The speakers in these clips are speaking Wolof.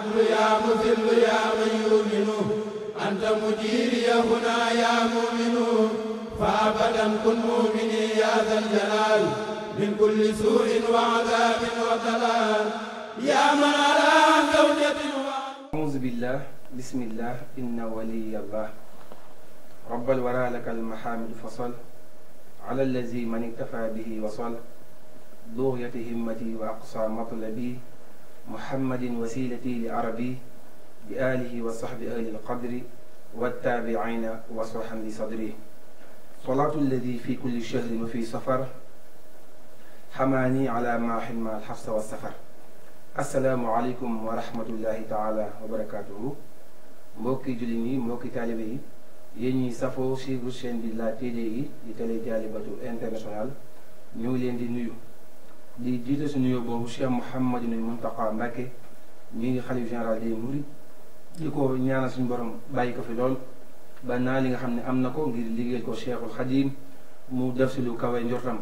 عدل يا مذل يا من يؤمن أنت مجيري هنا يا مؤمن فأبدا كن مؤمني يا ذا الجلال من كل سوء وعذاب وضلال يا من على زوجة أعوذ بالله بسم الله إن ولي الله رب الورى لك المحامد فصل على الذي من اكتفى به وصل بغية همتي وأقصى مطلبي محمد وسيلتي لعربي بآله وصحب أهل القدر والتابعين وصحا لصدري صلاة الذي في كل شهر وفي سفر حماني على ما حلم الحفص والسفر السلام عليكم ورحمة الله تعالى وبركاته mbokki jullit yi mbokki taalibe yi yéen ñi safoo suivre chaîne bi la TDI di télé Dialibatoul International ñu ngi leen di nuyu di jiite su nuyoo boobu Cheikh Mouhamadou Mountakha Mbacké mi ngi xalif général des mourides di ko ñaanal suñu borom bàyyi ko fi lool ba naa li nga xam ne am na ko ngir liggéeyal ko Cheikhul Khadim mu def si lu kawe njortam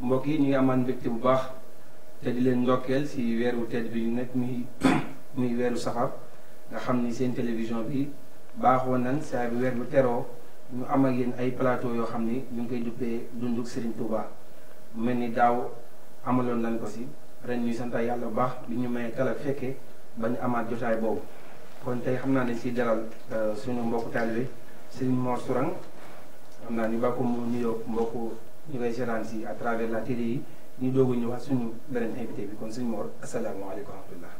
mbokk yi ñu ngi amaan mbégte bu baax te di leen ndokkeel si weeru tedd bi ñu nekk muy weeru safar nga xam ni seen télévision bi baaxoo nan saa bi weer bu teroo ñu am ak yéen ay plateau yoo xam ni ñu ngi koy duppee dunduk Serigne Touba mel ni daaw amaloon nañ ko si ren ñuy sant yàlla bu baax bi ñu may talal fekkee ba ñu amaat jotaay boobu kon tey xam naa dañ siy dalal suñu mbokku taalibe Serigne Mor Sourang xam naa ni ba ko mu nuyoo mbokku ñu koy seetaan si à travers la télé yi ñu doog a ñëwaat suñu beneen invité bi kon Serigne Mor asalaamaaleykum wa rahmatullah.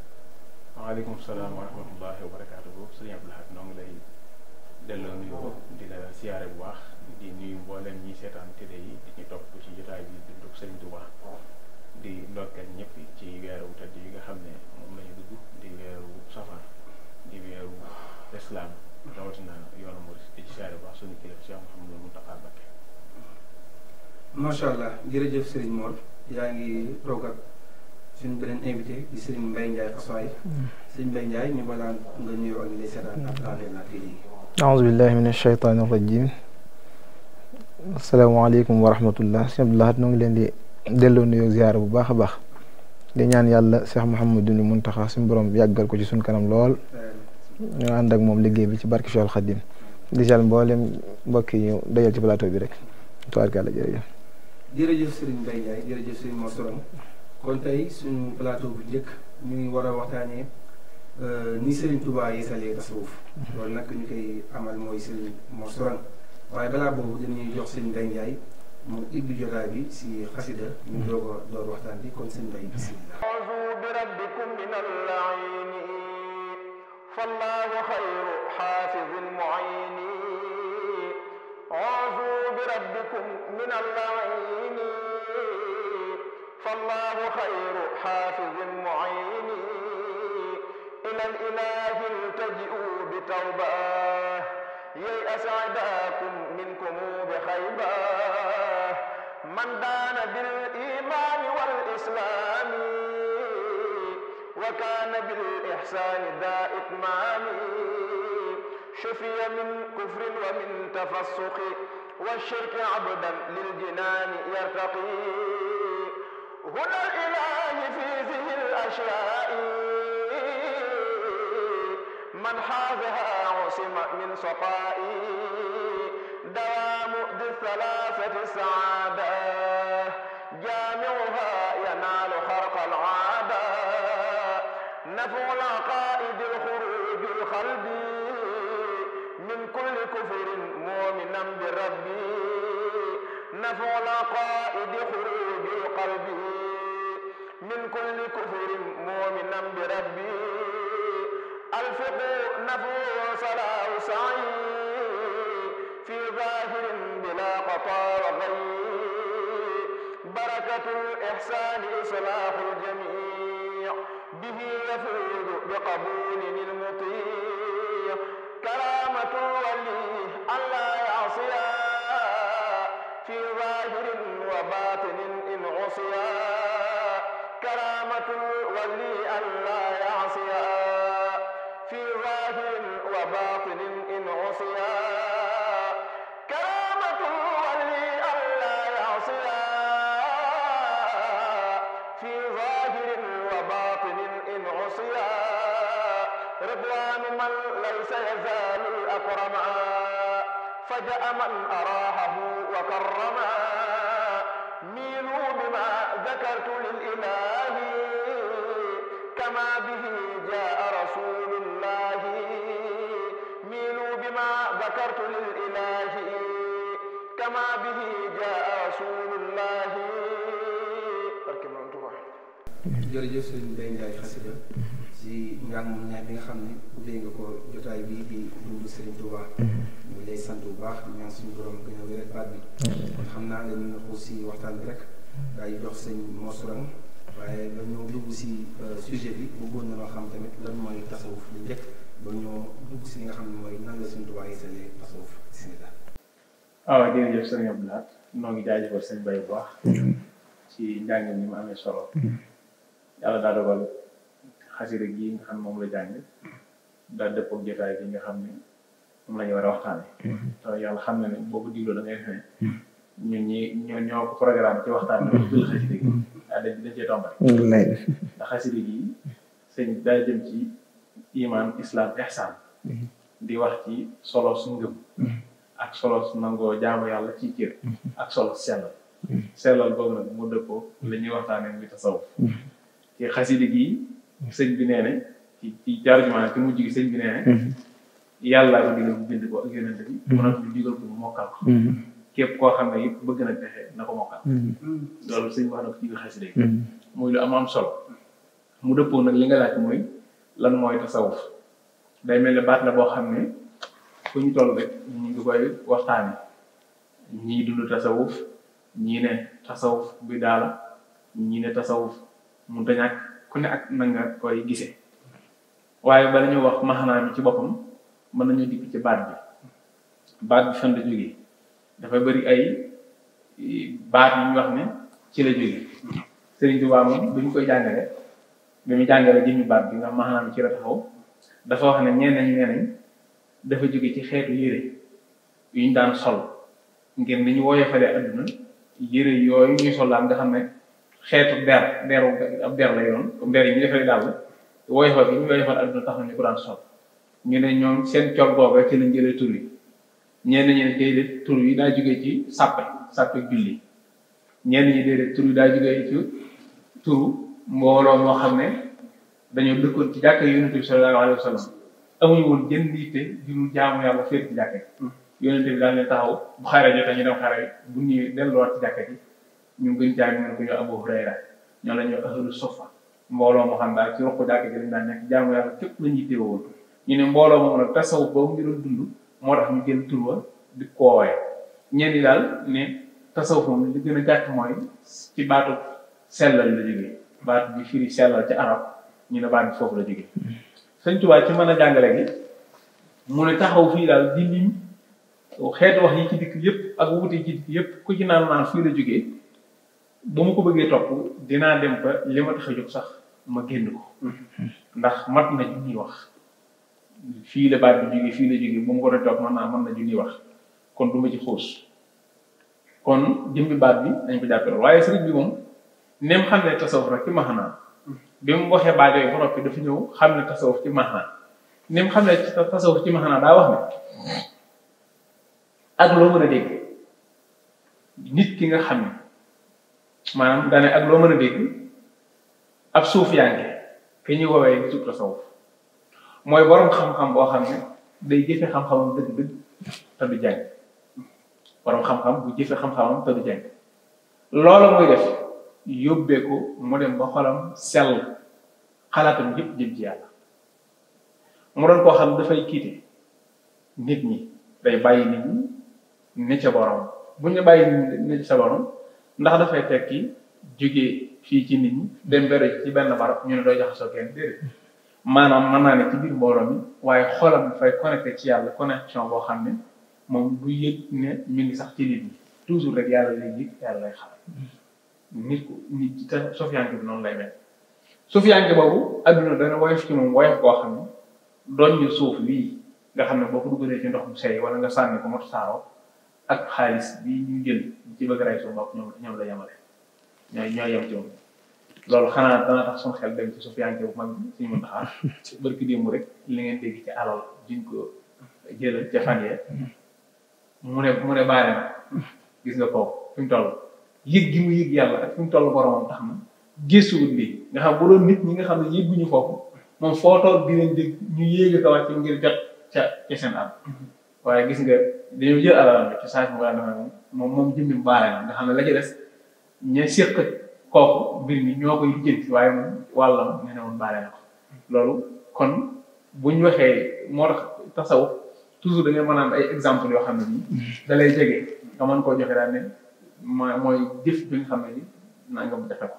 waaleykum salaam wa rahmatullahi wa barakaatuhu sëriñ Abdou Lahad noo ngi lay delloo nuyoo di la siyaare bu baax di nuyu mbooleem ñi seetaan télé yi di ñu topp ci jotaay bi dunduk Sëriñ Tuubaa di ndokkeel ñëpp ci weeru tedd yi nga xam ne moom la ñu dugg di weeru safar di weeru lislaam rawatina yoonu murid di ci siyaare bu baax suñu kilifa Cheikh Mouhamadou Mountakha Mbacké. macha allah jërëjëf Serigne Mor yaa ngi toog ak suñu beneen invité di Serigne Mbaye Ndiaye Xasaay Serigne Mbaye Ndiaye ñu balaan nga nuyoo ak ñu lay seetaan à travers la télé yi. aouzu billahi min ashaytaani rajim asalaamaaleykum wa rahmatullah Cheikh Abdou Lahad noo ngi leen di delloo nuyoo ziyaara bu baax a baax di ñaan yàlla Cheikh Mouhamadou Mountakha suñu borom yàggal ko ci suñu kanam lool ñu ànd ak moom liggéey bi ci barke Cheikhul Khadim di jàll mboolem mbokk yi ñu dajal ci plateau bi rek tubaarkàlla jërëjëf. jërëjëf Serigne Mbaye Ndiaye jërëjëf Serigne Mor Sourang kon tey suñu plateau bu njëkk ñu ngi war a waxtaanee ni Serigne Touba yi salee tasawuf loolu nag ñu koy amal mooy Serigne Mor Sourang waaye balaa boobu dañuy jox Serigne Mbaye Ndiaye mu ibbi jotaay bi si xasida ñu doog a door waxtaan bi kon Serigne Mbaye bismillah. a'uuzu bi rabbikum minal la'iin fallaahu xayru xaafizin mu'iin a'uuzu bi rabbikum minal la'iin فالله خير حافظ معين إلى الإله التجئوا بتوبة ييأس عداكم منكم بخيبة من دان بالإيمان والإسلام وكان بالإحسان ذا إتمام شفي من كفر ومن تفسق والشرك عبدا للجنان يرتقي هدى الإله في ذه الأشياء من حازها عصم من صفاء دوام ذي الثلاثة السعادة جامعها ينال خرق العادة نفع العقائد الخروج القلبي من كل كفر مؤمنا بربي نفع العقائد خروج القلب من كل كفر مؤمنا بربي الفقه نفع صلاح سعي في ظاهر بلا قطع وغير بركة الإحسان إصلاح الجميع به يفوز بقبول المطيع كرامة الولي ألا يعصيها في ظاهر وباطن إن عصيا كرامة الولي ألا يعصيا في ظاهر وباطن إن عصيا كرامة الولي ألا يعصيا في ظاهر وباطن إن عصيا رضوان من ليس يزال أكرما فجاء من أراحه وكرما ميلوا بما ذكرت للإله كما به جاء رسول الله ميلوا بما ذكرت للإله كما به جاء رسول الله. jërëjëf sëriñ Mbaye Ndiaye xasida ci njàng mu neex bi nga xam ne ubbee nga ko jotaay bii di dund Sëriñ Tuubaa ñu lay sant bu baax di ñaan suñu borom gën a wéral baat bi kon xam naa ne ñu xuus si waxtaan bi rek daay jox sëñ Mosurang waaye ba ñoo dugg si sujet bi bëggoon na loo xam tamit lan mooy tasawuf lu njëkk ba ñoo dugg si li nga xam ne mooy nan la Sëriñ Tuubaa yisalee tasawuf bismillah. waaw jërëjëf sëriñ Abdou Lahad noo ngi jaajëfal sëñ Baye bu baax ci njàng ni mu amee solo yàlla daa dogal xasida gi nga xam ne moom la jàng daal dëpp ak jotaay bi nga xam ne moom la ñu war a waxtaane te yàlla xam na ne boo ko digloo da ngay defe ne ñun ñoo ko programme ci waxtaan bi jël xasida gi dañ cee tombal ndax xasida gi sëñ daa jëm ci iman islam ihsan di wax ci solo su ngëm ak solo su nangoo jaamu yàlla ci cër ak solo sellal boobu nag mu dëppoo la ñuy waxtaanee muy tasawuf ci xasida gi sëñ bi nee na ci tarjumaan ci mujj gi sëñ bi nee na yàlla ko digal bu bind ko ak yonente bi mu nag ñu digal ko mu mokkal ko képp koo xam ne it bëgg na pexe na ko mokkal loolu sëñ wax na ko ci biir xasida gi muy lu am solo mu dëppoo nag li nga laaj mooy lan mooy tasawuf day mel ne baat la boo xam ne fu ñu toll rek ñu ngi koy waxtaane ñii dund tasawuf ñii ne tasawuf bi daala ñii ne tasawuf mun ta ñàkk ku ne ak na nga koy gisee waaye bala ñu wax maxanaa mi ci boppam mën nañu dikk ci baat bi fan la jógee dafa bëri ay baat yi ñu wax ne ci la jógee Sëriñ Tuubaa moom bi ñu koy jàngale bi mu jàngale jëmmi baat bi nga maxanaa mi ci la taxaw dafa wax ne ñeneen ñeneen dafa jóge ci xeetu yére yu ñu daan sol ngir ni ñu woyofalee adduna yére yooyu ñuy sol daal nga xam ne xeetu ab der la yoon comme der yi ñu defaree daal woyofal bi ñu woyofal adduna tax na ñu ko daan sol ñu ne ñoom seen col boobu ci lañ jëlee tur yi ñenn ñi ne déedéet tur yi daa jógee ci sàppe julli ñenn ñi déedéet tur yi daa jógee ci turu mbooloo moo xam ne dañoo dëkkoon ci jàkka yonent bi sallallahu alayhi wa sallam amuñu woon jën yitte di jaamu yàlla féet ci jàkka ji yonent bi daal leen taxaw bu xare jotee ñu dem xare bu ñuy delluwaat ci jàkka ji ñu gën caa ñu ko ñu Abu Hurayra ñoo la ñu ahlu suffa mbooloo moo xam daal ci ruq jàkka ji lañ daan nekk jaamu yàlla képp lañ yitte woon ñu ne mbooloo moom nag tasawuf boobu ngi doon dund moo tax ñu jël tur wa di ko woowee ñenn ñi daal ne tasawuf moom li gën a gàtt mooy ci baatu sellal la jógee baat bi firi sellal ci arab ñu ne baat bi foofu la jógee Sëñ Tuubaa ci mën a jàngale gi mu ne taxaw fii daal di lim xeetu wax yi ci dikk yëpp ak wuute yi ci dikk yëpp ku ci naan fii la jógee ba mu ko bëggee topp dinaa dem ba li ma tax a jóg sax ma génn ko ndax mat na junniy wax fii la baat bi jógee fii la jógee ba mu ko doon topp mën na junniy wax kon du ma ci xuus kon jëmmi baat bi dañ ko jàppee waaye sëriñ bi moom nem xam ne tasawuf rek ci maxanaa bi mu waxee baat yooyu ba noppi dafa ñëw xam ne tasawuf ci maxanaa nem xam ne tasawuf ci maxanaa daa wax ne ak loo mën a dégg nit ki nga xam ne maanaam daane ak loo mën a dégg ab suuf yaange ke ñuy woowee nitu tasawuf mooy borom xam-xam boo xam ne day jëfe xam-xamam dëgg-dëgg te du jàng borom xam-xam bu jëfe xam-xamam te du jàng loolu muy def yóbbee ko mu dem ba xolam sell xalaatam yëpp jëm ci yàlla mu doon koo xam dafay kiite nit ñi day bàyyi nit ñi ne ca borom bu ñu bàyyi nit ñi ne ca borom ndax dafay tekki jógee fii ci nit ñi dem bere ci benn barab ñu ne doo jaxasoo kenn déedéet maanaam mën naa ne ci biir mbooloo mi waaye xolam dafay connecté ci yàlla connexion boo xam ne moom du yëg ne mi ngi sax ci nit ñi toujours rek yàlla lay yëg yàlla lay xam nit te sofiyanke bi noonu lay mel sofiyanke boobu adduna dana woyof ci moom woyof koo xam ne doon ñu suuf lii nga xam ne boo ko dugalee ci ndox mu sey wala nga sànni ko mot saaro ak xaalis bi ñu jël ci bëgg ray su bopp ñoom la yemale ñoo yem ci moom loolu xanaa dana tax suñu xel dem ci suufiyanke bu mag bi suñu Muntaxa barki démb rek li ngeen dégg ci alal duñ ko jëlal ca fan yee mu ne baare na gis nga kooku fi mu toll yëg gi mu yëg yàlla ak fi mu toll boromam tax na gëstuwut bi nga xam bu doon nit ñi nga xam ne yëgguñu foofu moom foo toog di leen dégg ñu yéeg a wàcc ngir jot ca seen am waaye gis nga dañoo jël alal ci saa si mu daan moom jëmmi baare na nga xam ne la ci des ña séq kooku mbir mi ñoo koy jënti waaye moom wàllam ne woon baare na ko loolu kon buñ waxee moo tax tasawuf toujours da ngay mën a am ay exemple yoo xam ne nii da lay jege nga mën koo joxe daal ne mooy jëf bi nga xam ne ni nangam defe ko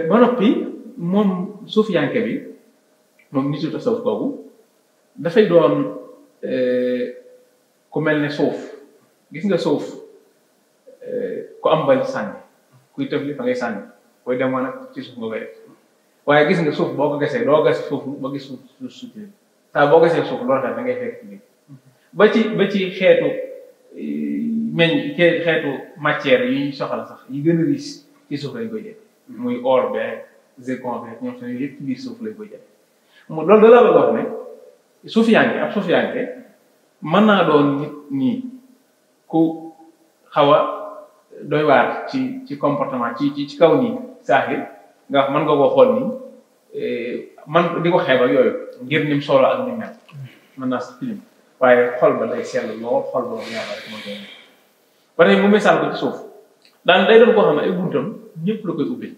ba noppi moom suufiyanke bi moom nitu tasawuf kooku dafay doon ku mel ne suuf gis nga suuf ku am bal sànni kuy tëfli fa ngay sànni koy demoon nag ci suuf nga koy def waaye gis nga suuf boo ko gasee doo gas suuf ba gis suuf saa boo gasee suuf loolu tax da ngay fekk ci ba ci xeetu xeetu matière yi ñu soxla sax yi gën a riche ci suuf lañ koy jël muy or beeg zircon beeg ñoom seen yëpp ci biir suuf lañ koy jël moom loolu da la bëgg a wax ne suufiyanke mën naa doon nit nii ku xaw a doy waar ci comportement ci kaw nii saaxir nga mën nga koo xool nii man di ko xeeb ak yooyu ngir nim solo ak ni mel mën naa sax film waaye xol ba day sell lool xol ba yàlla rek moo doon ba tey mu misaal ko ci suuf daan day doon koo xam ne ay buntam ñëpp la koy ubbi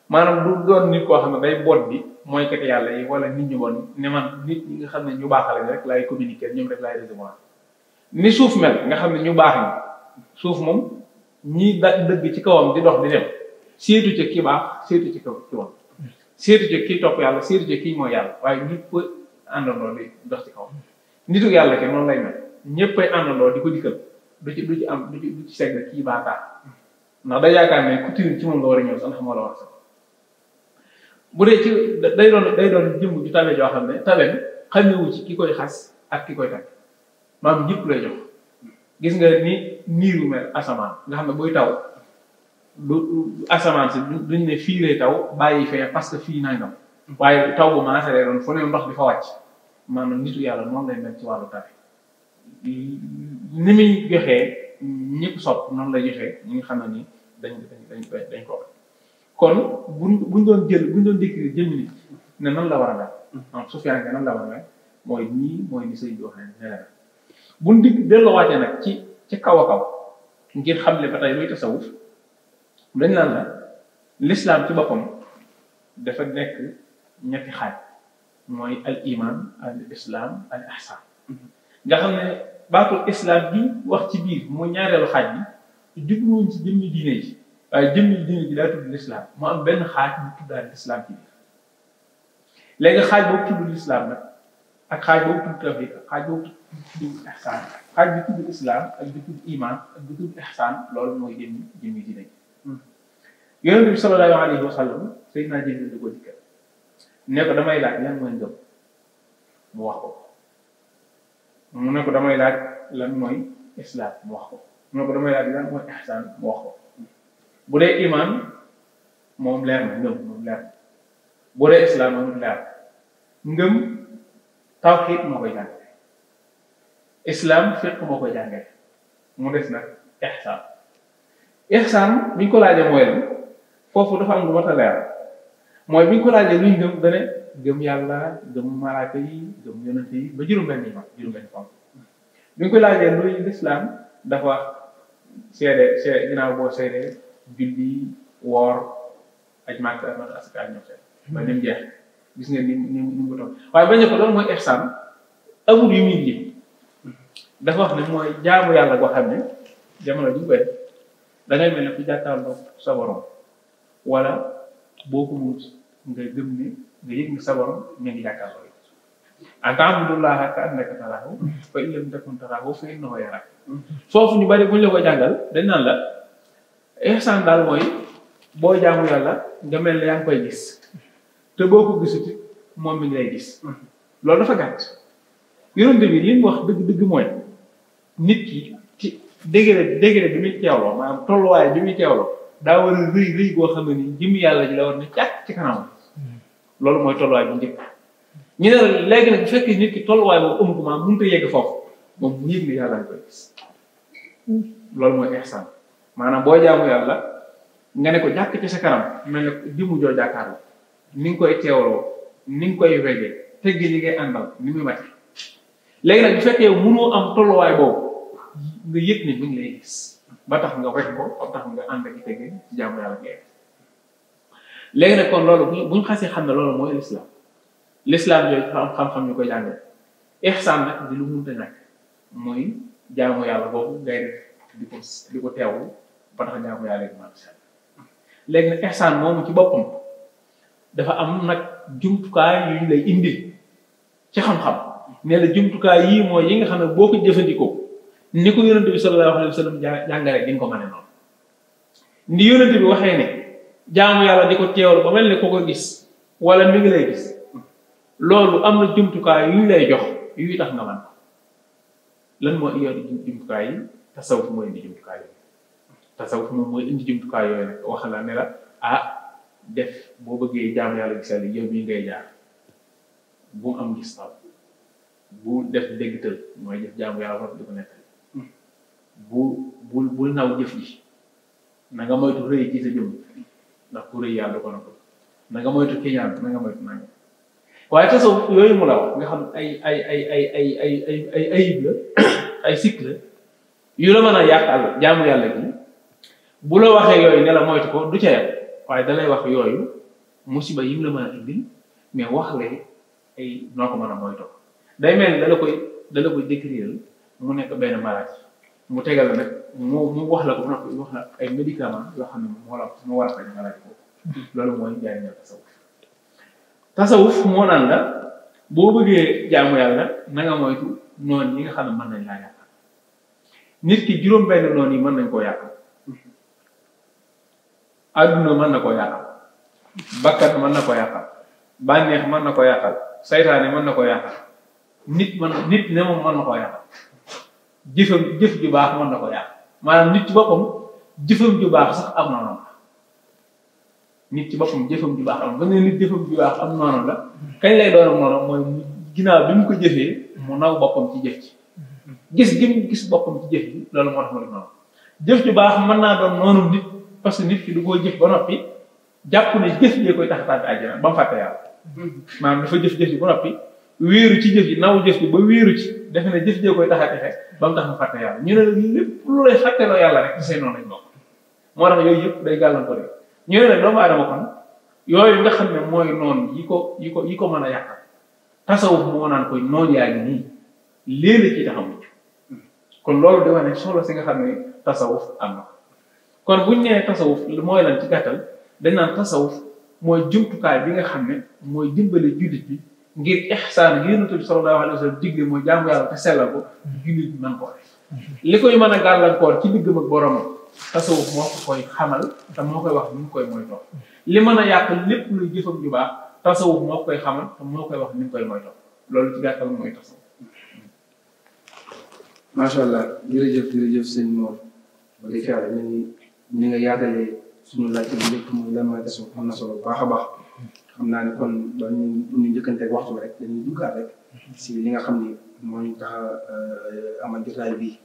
maanaam du doon nit koo xam ne day boot bi mooy kete yàlla yi wala nit ñu bon ne man nit ñi nga xam ne ñu baaxale rek laay communiquer ñoom rek laay recevoir ni suuf mel nga xam ne ñu baax ni suuf moom ñi dëgg ci kawam di dox di dem seetu ca kii baax seetu ci kaw ci woon seetu ca kii topp yàlla seetu ca kii mooy yàlla waaye ñëpp àndandoo di dox ci kawam nitu yàlla ke noonu lay mel ñëppay àndandoo di ko dikkal du ci segg kii baakaar ndax day yaakaar ne ku tiir ci moom nga war a ñëw sax ndax moo la war sax bu dee ci day doon jëmm ju tabe joo xam ne tabe xamewu ci ki koy xas ak ki koy tag maanaam ñëpp lay jox gis nga ni niiru mel asamaan nga xam ne buy taw du asamaan si duñ ne fii lay taw bàyyi fee parce que fii nangam waaye taw bu maase lay doon fu ne ndox di fa wàcc maanaam nitu yàlla noonu lay mel ci wàllu tabe ni muy joxee ñëpp sopp noonu lay joxee ñi nga xam ne ni dañ ko kon buñ doon décrire jëmmi nit ne nan la war a mel donc suufiyanke nan la war a mel mooy nii mooy ni sëñ bi wax ne la buñ delloowaatee nag ci kaw a kaw ngir xam le ba tey luy tasawuf dañ naan la l'islam ci boppam dafa nekk ñetti xaaj mooy al iman al islam al ihsan nga xam ne baatul islam bi wax ci biir mooy ñaareelu xaaj bi jubluwuñ ci jëmmi diine ji waaye jëmmi diine ji daa tudd l'islam moo am benn xaaj bu tuddaal l'islam ci biir léegi xaaj boobu tudd l'islam nag ak xaaj boobu tudd tawhid ak xaaj boobu tudd ihsan xaaj bi tudd islam ak bi tudd iman ak bi tudd ihsan loolu mooy jëmmi diine ji yonent bi sallallahu alayhi wa sallam Seydina Jibril di ko dikkal ne ko damay laaj lan mooy ngëm mu wax ko mu ne ko damay laaj lan mooy islam mu wax ko mu ne ko damay laaj lan mooy ihsan mu wax ko bu dee iman moom leer na ngëm moom leer na bu dee islam moom leer ngëm tawhid moo koy jàngale islam fiqh moo koy jàngale mu des nag ihsan biñ ko laajee mooy lan foofu dafa am lu mat a leer mooy biñ ko laajee luñ gëm dane gëm yàlla gëm malaaka yi gëm yonent yi ba juróom-benn fonk biñ ko laajee luy lislaam dafa seede ginnaaw boo seedee julli woor aj Makka mat asaka ak ñoom seen ba nim jeex gis nga ni mu ko toog waaye bañ ko loolu mooy ihsan amul yu muy ji dafa wax ne mooy jaamu yàlla goo xam ne jamono ji koy da ngay mel ne ku jàkkaarloo sa borom wala boo ko wut nga gëm ne nga yëg ne sa borom mi ngi jàkkaarloo an ta'budullaha ka annaka taraahu fa in lam takun taraahu fa innahu yaraak foofu ñu bari buñ la ko jàngal dañ naan la ihsan daal mooy boo jaamu yàlla nga mel ne yaa ngi koy gis te boo ko gisut moom mi ngi lay gis loolu dafa gàtt yonent bi li mu wax dëgg mooy nit ki ci degré bi muy teewloo maanaam tolluwaay bi muy teewloo daa war a rëy goo xam ne ni jëmmi yàlla ji la war na càkk ci kanam loolu mooy tolluwaay bu njëkk ñu ne la léegi nag bu fekkee nit ki tolluwaay boobu amu ko maanaam mënut a yegg foofu moom mu yëg ne yàlla nga koy gis loolu mooy ihsaan maanaam boo jaamu yàlla nga ne ko jàkk ci sa kanam mel ne jëmu joo jàkkaarloo ni nga koy teewloo ni nga koy wegee teggi li ngay àndal ni muy mate léegi nag bu fekkee mënoo am tolluwaay boobu nga yëg ne mi ngi lay gis ba tax nga wekk ko ba tax nga ànd ak teggi ci jaamu yàlla ngay léegi nag kon loolu bu ñu xasee xam ne loolu mooy l'islam yooyu dafa am xam-xam ñu koy jàngale ihsaan nag di lu mënta ñàkk mooy jaamu yàlla boobu ngay def di ko teewlu ba tax jaamu yàlla gi macha allah léegi nag ihsaan moomu ci boppam dafa am nag jumtukaay yu ñu lay indil ci xam-xam ne la jumtukaay yii mooy yi nga xam ne boo ko jëfandikoo ni ko yonente bi sallallahu alayhi wa sallam jàngale di nga ko mën a noonu ni yonente bi waxee ne jaamu yàlla di ko teewlu ba mel ne ko ko gis wala mi ngi lay gis loolu am na jumtukaay yu ñu lay jox yuy tax nga man lan moo yor jumtukaay yi tasawuf mooy indi jumtukaay yooyu tasawuf moom mooy indi jumtukaay yooyu nag wax la ne la def boo bëggee jaamu yàlla gisal yi yow bii ngay jaar bu am gis taw bu def déggtal mooy def jaamu yàlla war di ko nettali bul naw jëf ji na nga moytu rëy ci sa jëm ndax ku rëy yàlla ko na ko na nga moytu kiñaan na nga moytu nanga waaye tasawuf yooyu mu la wax nga xam ay ayib la ay sikk la yu la mën a yàqal jaamu yàlla gi bu la waxee yooyu ne la moytu ko du ca yam waaye dalay wax yooyu musiba yi mu la mën a indil mais wax la ay noo ko mën a moytoo day mel ni dala koy décrire mu nekk benn maladie mu tegal la nag mu wax la ko wax la ay médicaments yoo xam ne moo war a faj maladie boobu loolu mooy jaay nga tasawuf moo naan la boo bëggee jaamu yàlla na nga moytu noonu yi nga xam ne mën nañ laa yàqal nit ki juróom-benn noonu yi mën nañ koo yàqal adduna mën na koo yàqal bakkat mën na ko yàqal bànneex mën na ko yàqal saytaane mën na ko yàqal nit ne moom mën na koo yàqal jëf ju baax mën na ko yàq maanaam nit ci boppam jëfam ju baax sax am noonu la nit ci boppam jëfam ju baax am ba ne nit jëfam ju baax am noonu la kañ lay doon noonu mooy mu ginnaaw bi mu ko jëfee mu naw boppam ci jëf ci gis gi mu gis boppam ci jëf ji loolu moo tax ma def noonu jëf ju baax mën naa doon noonu nit parce que nit ki du koo jëf ba noppi jàpp ne jëf jee koy tax a tàbbi àjjana ba mu fàtte yàlla maanaam dafa jëf ji ba noppi wéeru ci jëf ji naw jëf ji ba wéeru ci defe ne jëf jee koy tax a texe ba mu tax mu fàtte yàlla ñu ne lépp lu lay fàtteloo yàlla rek ci say noonu lañ bokk moo tax yooyu yëpp day gàllankoor rek ñu ne doomu aadama kon yooyu nga xam ne mooy noonu yi ko mën a yàqal tasawuf moo naan koy noonu yaa ngi nii léeg-léeg ci taxaw mucc kon loolu di wane solo si nga xam ne tasawuf am na kon buñ nee tasawuf mooy lan ci gàttal dañ naan tasawuf mooy jumtukaay bi nga xam ne mooy dimbale jullit bi ngir ihsaan gi Yonent bi sallallahu alayhi wa sallam digle mooy jaamu yàlla te sellal ko jullit bi mën ko def li koy mën a gàllankoor ci diggam ak boromam tasawuf moo ko koy xamal te moo koy wax ni mu koy moytoo li mën a yàq lépp luy jëfam ju baax tasawuf moo koy xamal te moo koy wax ni mu koy moytoo loolu ci gàttal mooy tasawuf. macha allah jërëjëf sëñ Mor ba dëgg yàlla ni nga yaatalee suñu laaj bi lépp muy lan mooy tasawuf am na solo bu baax a baax xam naa ne kon ba ñu njëkkanteeg waxtu rek dañuy duggaat rek si li nga xam ni moo ñu tax a amal jotaay bi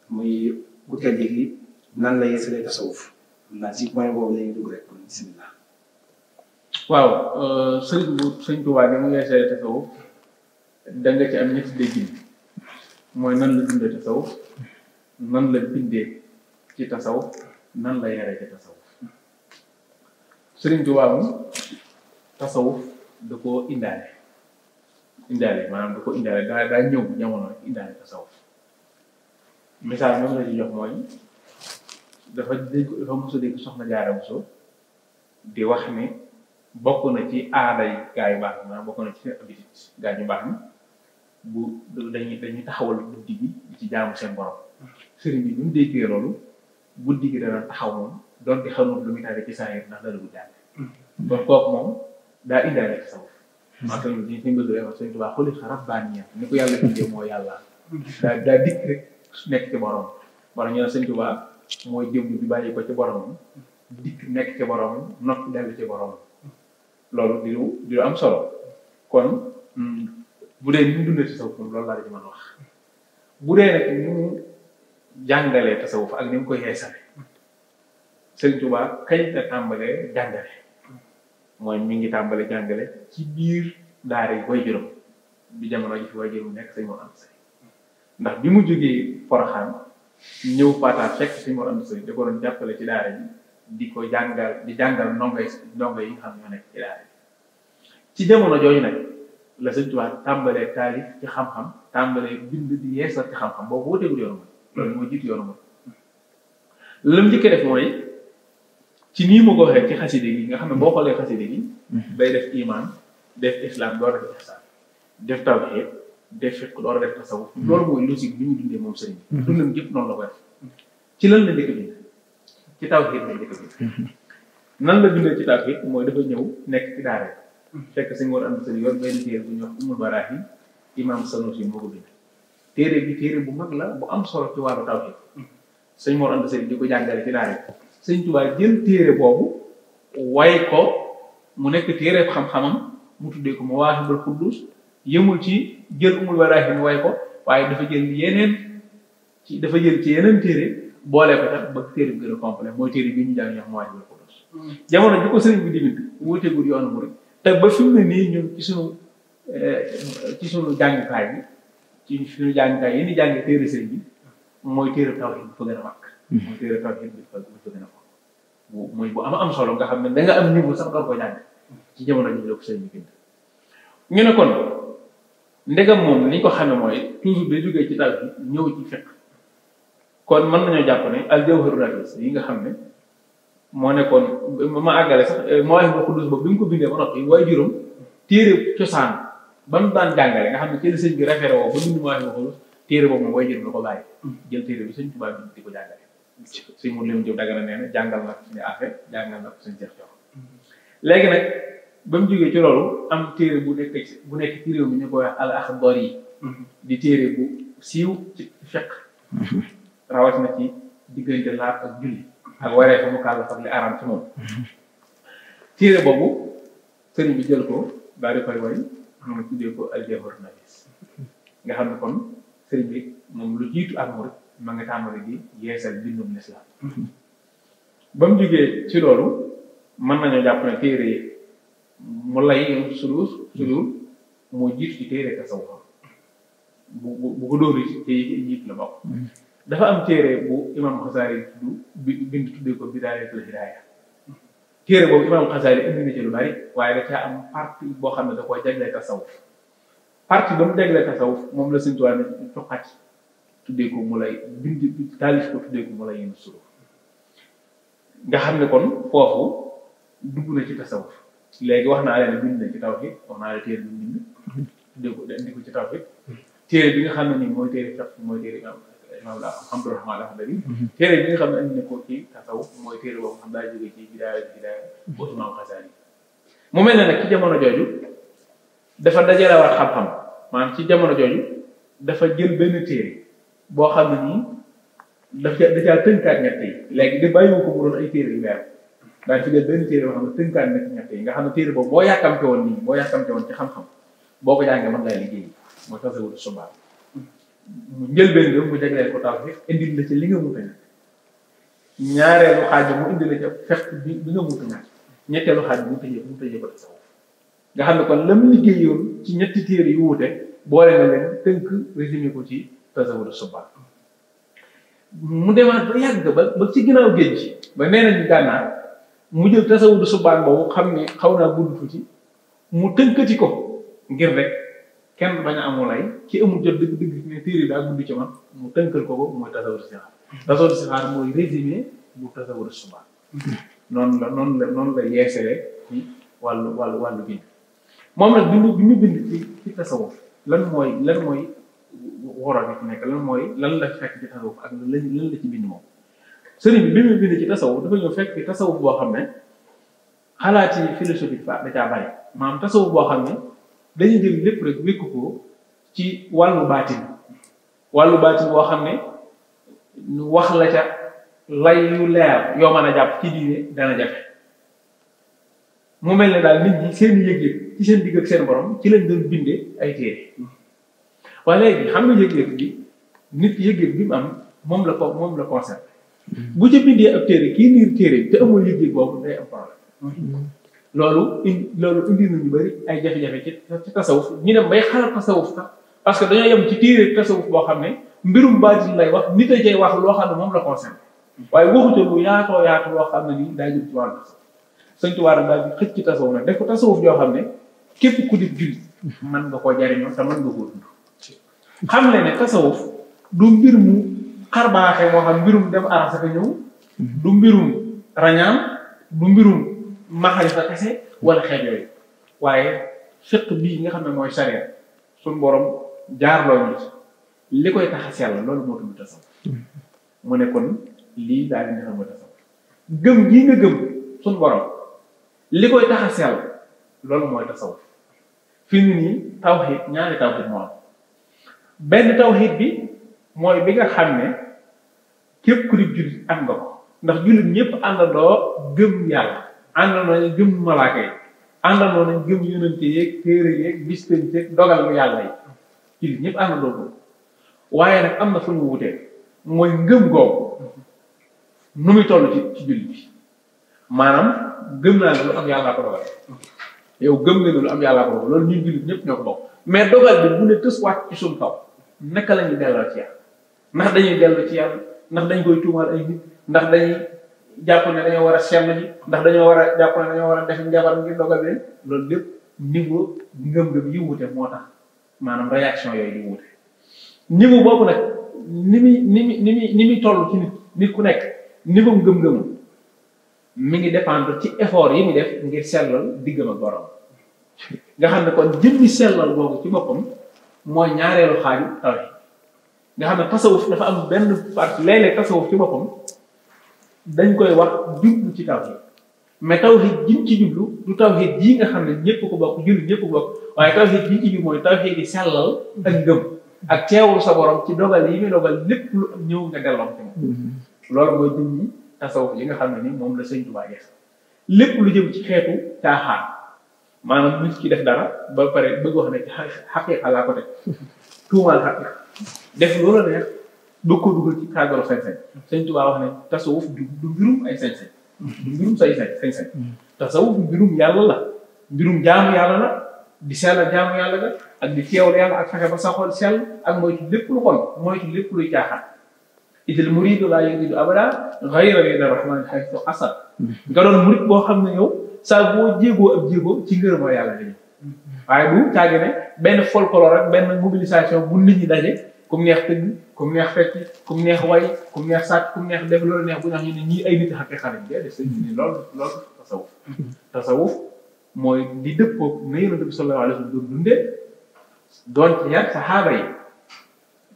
muy ku tedd gi nan la yeesalee tasawuf xam naa si point boobu la ñuy dugg rek kon bismillah. waaw sëñ Tuubaa ni mu yeesalee tasawuf da nga ci am ñetti déggin mooy nan la dundee tasawuf nan la bindee ci tasawuf nan la yaree ci tasawuf Sëriñ Tuubaa moom tasawuf da koo indaale maanaam da ko indaale daa ñëw jamono rek indaale tasawuf misaal moom la ci jox mooy dafa mos a dégg soxna Jaara Buso di wax ne bokk na ci aada yi gaa yu baax maanaam bokk na ci seen habitude gaa ñu baax ni bu dañuy taxawal guddi gi di ci jaamu seen borom sëriñ bi mu déggee loolu guddi gi dana taxaw moom doonte xamul lu muy tàgge ci saa ndax dara bu jàng kon kooku moom daa indaale tasawuf maa tax ñu suñ bëgg wax Sëriñ Tuubaa xuli rabbaaniya ni ko yàlla bindee mooy yàlla daa dikk rek nekk ci borom wala ñu ne Sëriñ Tuubaa mooy jëmm bi bàyyi ko ci boromam dikk nekk ci borom noppi dellu ci borom loolu di lu am solo kon bu dee ni mu dundee tasawuf moom loolu laa ci mën a wax bu dee nag ni mu jàngalee tasawuf ak ni mu koy yeesale Sëriñ Tuubaa kañ la tàmbalee jàngale mooy mi ngi tàmbalee jàngale ci biir daara yi way juróom bi jamono ji fi way juróom nekk Sëriñ Mor Anta Sali ndax bi mu jógee Poroxaan ñëw Pataar fekk Sëriñ Mor Anta Sali da ko doon jàppale ci daara ji di ko jàngal di jàngal ndongo yi nga xam ñoo nekk ci daara ji ci jamono jooju nag la Sëriñ Tuubaa tàmbalee taalif ci xam-xam tàmbalee bind di yeesal ci xam-xam boobu wuteegul yoonu ma loolu mooy jiitu yoonu ma lam njëkk def mooy ci nii ma ko waxee ci xaside gi nga xam ne boo xoolee xaside gi day def iman def islam door a def ihsan def tawhid def fiqh door a def tasawuf loolu mooy logique bi ñu dundee moom sëriñ bi dundam yëpp noonu la ko def ci lan la njëkk a bind ci tawhid la njëkk a bind nan la bindee ci tawhid mooy dafa ñëw nekk ci daara fekk Sëriñ Mor Anta Sali yor benn téere bu ñuy wax Ummul Baraahin imam Sanusi moo ko bind téere bi téere bu mag la bu am solo ci wàllu tawhid Sëriñ Mor Anta Sali di ko jàngale ci daara Sëriñ Tuubaa jël téere boobu way ko mu nekk téere xam-xamam mu tuddee ko Mawaahibul Quddus yëmul ci jël Ummul Baraahin way ko waaye dafa jël ci yeneen téere boole ko tax ba téere bi gën a complet mooy téere bi ñu jàng ñox Mawaahibul Quddus jamono bi ko sëriñ bi di bind wuuteegul yoonu murid te ba fi mu ne nii ñun ci sunu jàngukaay bi ci suñu jàngukaay yi ni jànge téere sëriñ bi mooy téere tawhid bu fa gën a mag mooy téere tawhid bi fa gën a mag mooy bu am solo nga xam ne da nga am niveau sax doo ko jàng ci jamono ji la ko sëriñ bi bind ñu ne kon ndegam moom li ñu ko xamee mooy toujours day jógee ci tawhid ñëw ci fiqh kon mën nañoo jàpp ne al jawharu nafis yi nga xam ne moo nekkoon ma àggale sax Mawaahibul Quddus boobu bi mu ko bindee ba noppi waaye juróom téere cosaan ba mu daan jàngale nga xam ne ci la sëñ bi référé woo ba bind Mawaahibul Quddus téere boobu moom waaye juróom la ko bàyyi jël téere bi Sëñ Tuubaa bi di ko jàngale sëñ mu lim jëw Dagana nee na jàngal na ko suñu affaire jàngal na ko suñu jeex jox léegi nag ba mu jógee ci loolu am téere bu nekk ci réew mi ñu koy wax al Axdari yi di téere bu siiw ci fiqh rawatina ci diggante laab ak julli ak waree fa mu kàllaf ak li araam ci moom téere boobu sëriñ bi jël ko daal di koy way mu tuddee ko al jawharu nafis nga xam ne kon sëriñ bi moom lu jiitu ak murid ma nga tàmbali di yeesal bindum lislaam ba mu jógee ci loolu mën nañoo jàpp ne téere mu lay sudur moo jiitu ci téere tasawuf bu ko dóori ci jiitu la bokk dafa am téere bu imam Xasaali bind tuddee ko Bidaayatul Hidaaya téere boobu imam Xasaali indi na ci lu bari waaye da caa am partie boo xam ne da koo jaglee tasawuf partie ba mu jaglee tasawuf moom la Sëñ Tuubaa ne tuqati tuddee ko mu lay bind taalif ko tuddee ko mu lay yenn suru nga xam ne kon foofu dugg na ci tasawuf léegi wax naa leen bind na ci tawhid wax naa leen téere bi bind tuddee ko indi ko ci tawhid téere bi nga xam ne nii mooy téere fiqh mooy téere imam Abdurahmaan al-Axdari téere bi nga xam ne andi na ko ci tasawuf mooy téere boobu xam daa jógee ci bidaaya bu imam Xasaali mu mel ne nag ci jamono jooju dafa dajale war xam-xam maanaam ci jamono jooju dafa jël benn téere boo xam ne nii da caa tënkaat ñett yi léegi di bàyyiwu ko mu doon ay téere yu weer daal fi jël benn téere boo xam ne tënkaat ñett yi nga xam ne téere boobu boo yàkkamte woon ci xam-xam boo ko jàngee mën ngaa liggéey mooy tasawudu subaan mu njëlbeen nga mu jagleel ko tawhid indil la ci li nga mënta ñàkk ñaareelu xaaj bi mu indil la ci fiqh bi nga mënta ñàkk ñetteelu xaaj bi mu tëjee ko tasawuf nga xam ne kon lam liggéeyoon ci ñetti téere yu wuute boole na leen tënk résumé ko ci tasawudu subaan mu demaat ba yàgg ba ci ginnaaw géej gi ba nee nañu gànnaar mu jël tasawudu subaan boobu xam ne xaw naa gudd tuuti mu tënkati ko ngir rek kenn bañ a amul ay ci amul jot dëgg ne téere daa gudd ci man mu tënkal ko mooy tasawudu sixaar mooy résumé bu tasawudu subaan noonu la yeesalee ci wàllu bind moom nag bi mu bind ci tasawuf lan mooy woro bi ci nekk lan la fekk ci tasawuf ak lan la ci bind moom sëriñ bi mu bind ci tasawuf dafa ñëw fekk ci tasawuf boo xam ne xalaat yi philosophique fa da caa bari maanaam tasawuf boo xam ne dañuy jël lépp rek wékk ko ci wàllu baatin boo xam ne wax la ca lay yu leer yoo mën a jàpp ci diine dana jafe mu mel ne daal nit ñi seen yëg-yëg ci seen digg ak seen borom ci lañ doon bindee ay téere waaye léegi xam nga yëg-yëg bi nit yëg-yëg bi mu am moom la concerné bu ca bindee ab téere kii liir téere te amul yëg-yëg boobu day am problème loolu indi nañu bëri ay jafe-jafe ci tasawuf ñu dem bay xalaat tasawuf sax parce que dañoo yem ci téere tasawuf boo xam ne mbirum baatin lay wax nit a cay wax loo xam ne moom la concerné waaye waxute lu yaatoo loo xam ne nii daa jëm ci wàllu tasawuf Sëñ Tuubaa daal di xëcc ci tasawuf nag def ko tasawuf yoo xam ne képp ku di jullit mën nga koo jariñoo te mën nga koo dund xam le ne tasawuf du mbir mu xarbaaxe moo xam mbirum dem arasa ka ñëw du mbirum rañaan du mbirum maxarifa kese wala xeet yooyu waaye fiq bii nga xam ne mooy sharia suñ borom jaarloo ñu li koy tax a sell loolu moo tudd tasawuf mu ne kon lii daal di xam nga tasawuf gëm gii nga gëm suñ borom li koy tax a sell loolu mooy tasawuf fi mu nii tawxiid ñaari tawxiid moo am benn tawxiid bi mooy bi nga xam ne képp ku di jullit am nga ko ndax jullit ñëpp àndandoo gëm yàlla àndandoo nañ gëm malaaka yi àndandoo nañ gëm yonente yeeg téere yeeg bis pénc yeeg dogal lu yàlla yi jullit ñëpp àndandoo ko waaye nag am na fu ñu wutee mooy ngëm googu nu muy toll ci jullit bi maanaam gëm naa ne lu am yàllaa ko dogal yow gëm nga ne lu am yàllaa ko dogal loolu ñun jullit ñëpp ñoo ko bokk mais dogal bi bu ne tës wàcc ci suñu kaw naka la ñuy delloo ci yàlla ndax dañuy dellu ci yàlla ndax dañ koy tuumaal ay nit ndax dañuy jàpp ne dañoo war a sell ji ndax dañoo war a jàpp ne dañoo war a def njabar ngir dogal bi loolu lépp niveau ngëm-ngëm yi wute moo tax maanaam réaction yooyu di wute niveau boobu nag ni muy toll ci nit ku nekk niveau ngëm-ngëm mi ngi dépendre ci effort yi muy def ngir sellal diggam ak borom nga xam ne kon jëmmi sellal boobu ci boppam mooy ñaareelu xaaju tawhid nga xam ne tasawuf dafa am benn partie léeg-léeg tasawuf ci boppam dañ koy wax jublu ci tawhid mais tawhid jiñ ci jublu du tawhid jii nga xam ne ñëpp ko bokk jullit ñëpp ko bokk waaye tawhid jiñ ci jublu mooy tawhid yi sellal ak ngëm ak teewul sa borom ci dogal yi muy dogal lépp lu ñëw nga delloom ci moom loolu mooy jëmmi tasawuf yi nga xam ne ni moom la Sëñ Tuubaa def lépp lu jëm ci xeetu caaxaan maanaam nit ki def dara ba pare bëgg wax ne ci xaqiiqa laa ko teg tuumaal xaqiiqa def loola neex doo ko dugal ci cadre sañ-sañ Sëñ Tuubaa wax ne tasawuf du mbirum ay sañ-sañ du mbirum sañ-sañ tasawuf mbirum yàlla la mbirum jaamu yàlla la di sellal jaamu yàlla la ak di teewal yàlla ak fexe ba sa xol sell ak moytu lépp lu bon moytu lépp luy caaxaan idil muridu laa yuridu abada ghayra rida rahman haythu asad nga doon murid boo xam ne yow saa boo jéegoo ab jéegoo ci ngërëmoo yàlla la ñu waaye bu caagi ne benn folklore rek benn mobilisation bu nit ñi daje kum neex tëgg kum neex fecc kum neex way kum neex sàcc kum neex def loolu neex bu ñu wax ñu ne ñii ay nit xaqi xarit bi def sëñ bi loolu tasawuf mooy di dëppoo na Yonent bi sallallahu alayhi wa sallam doon dundee doon ci yar saxaaba yi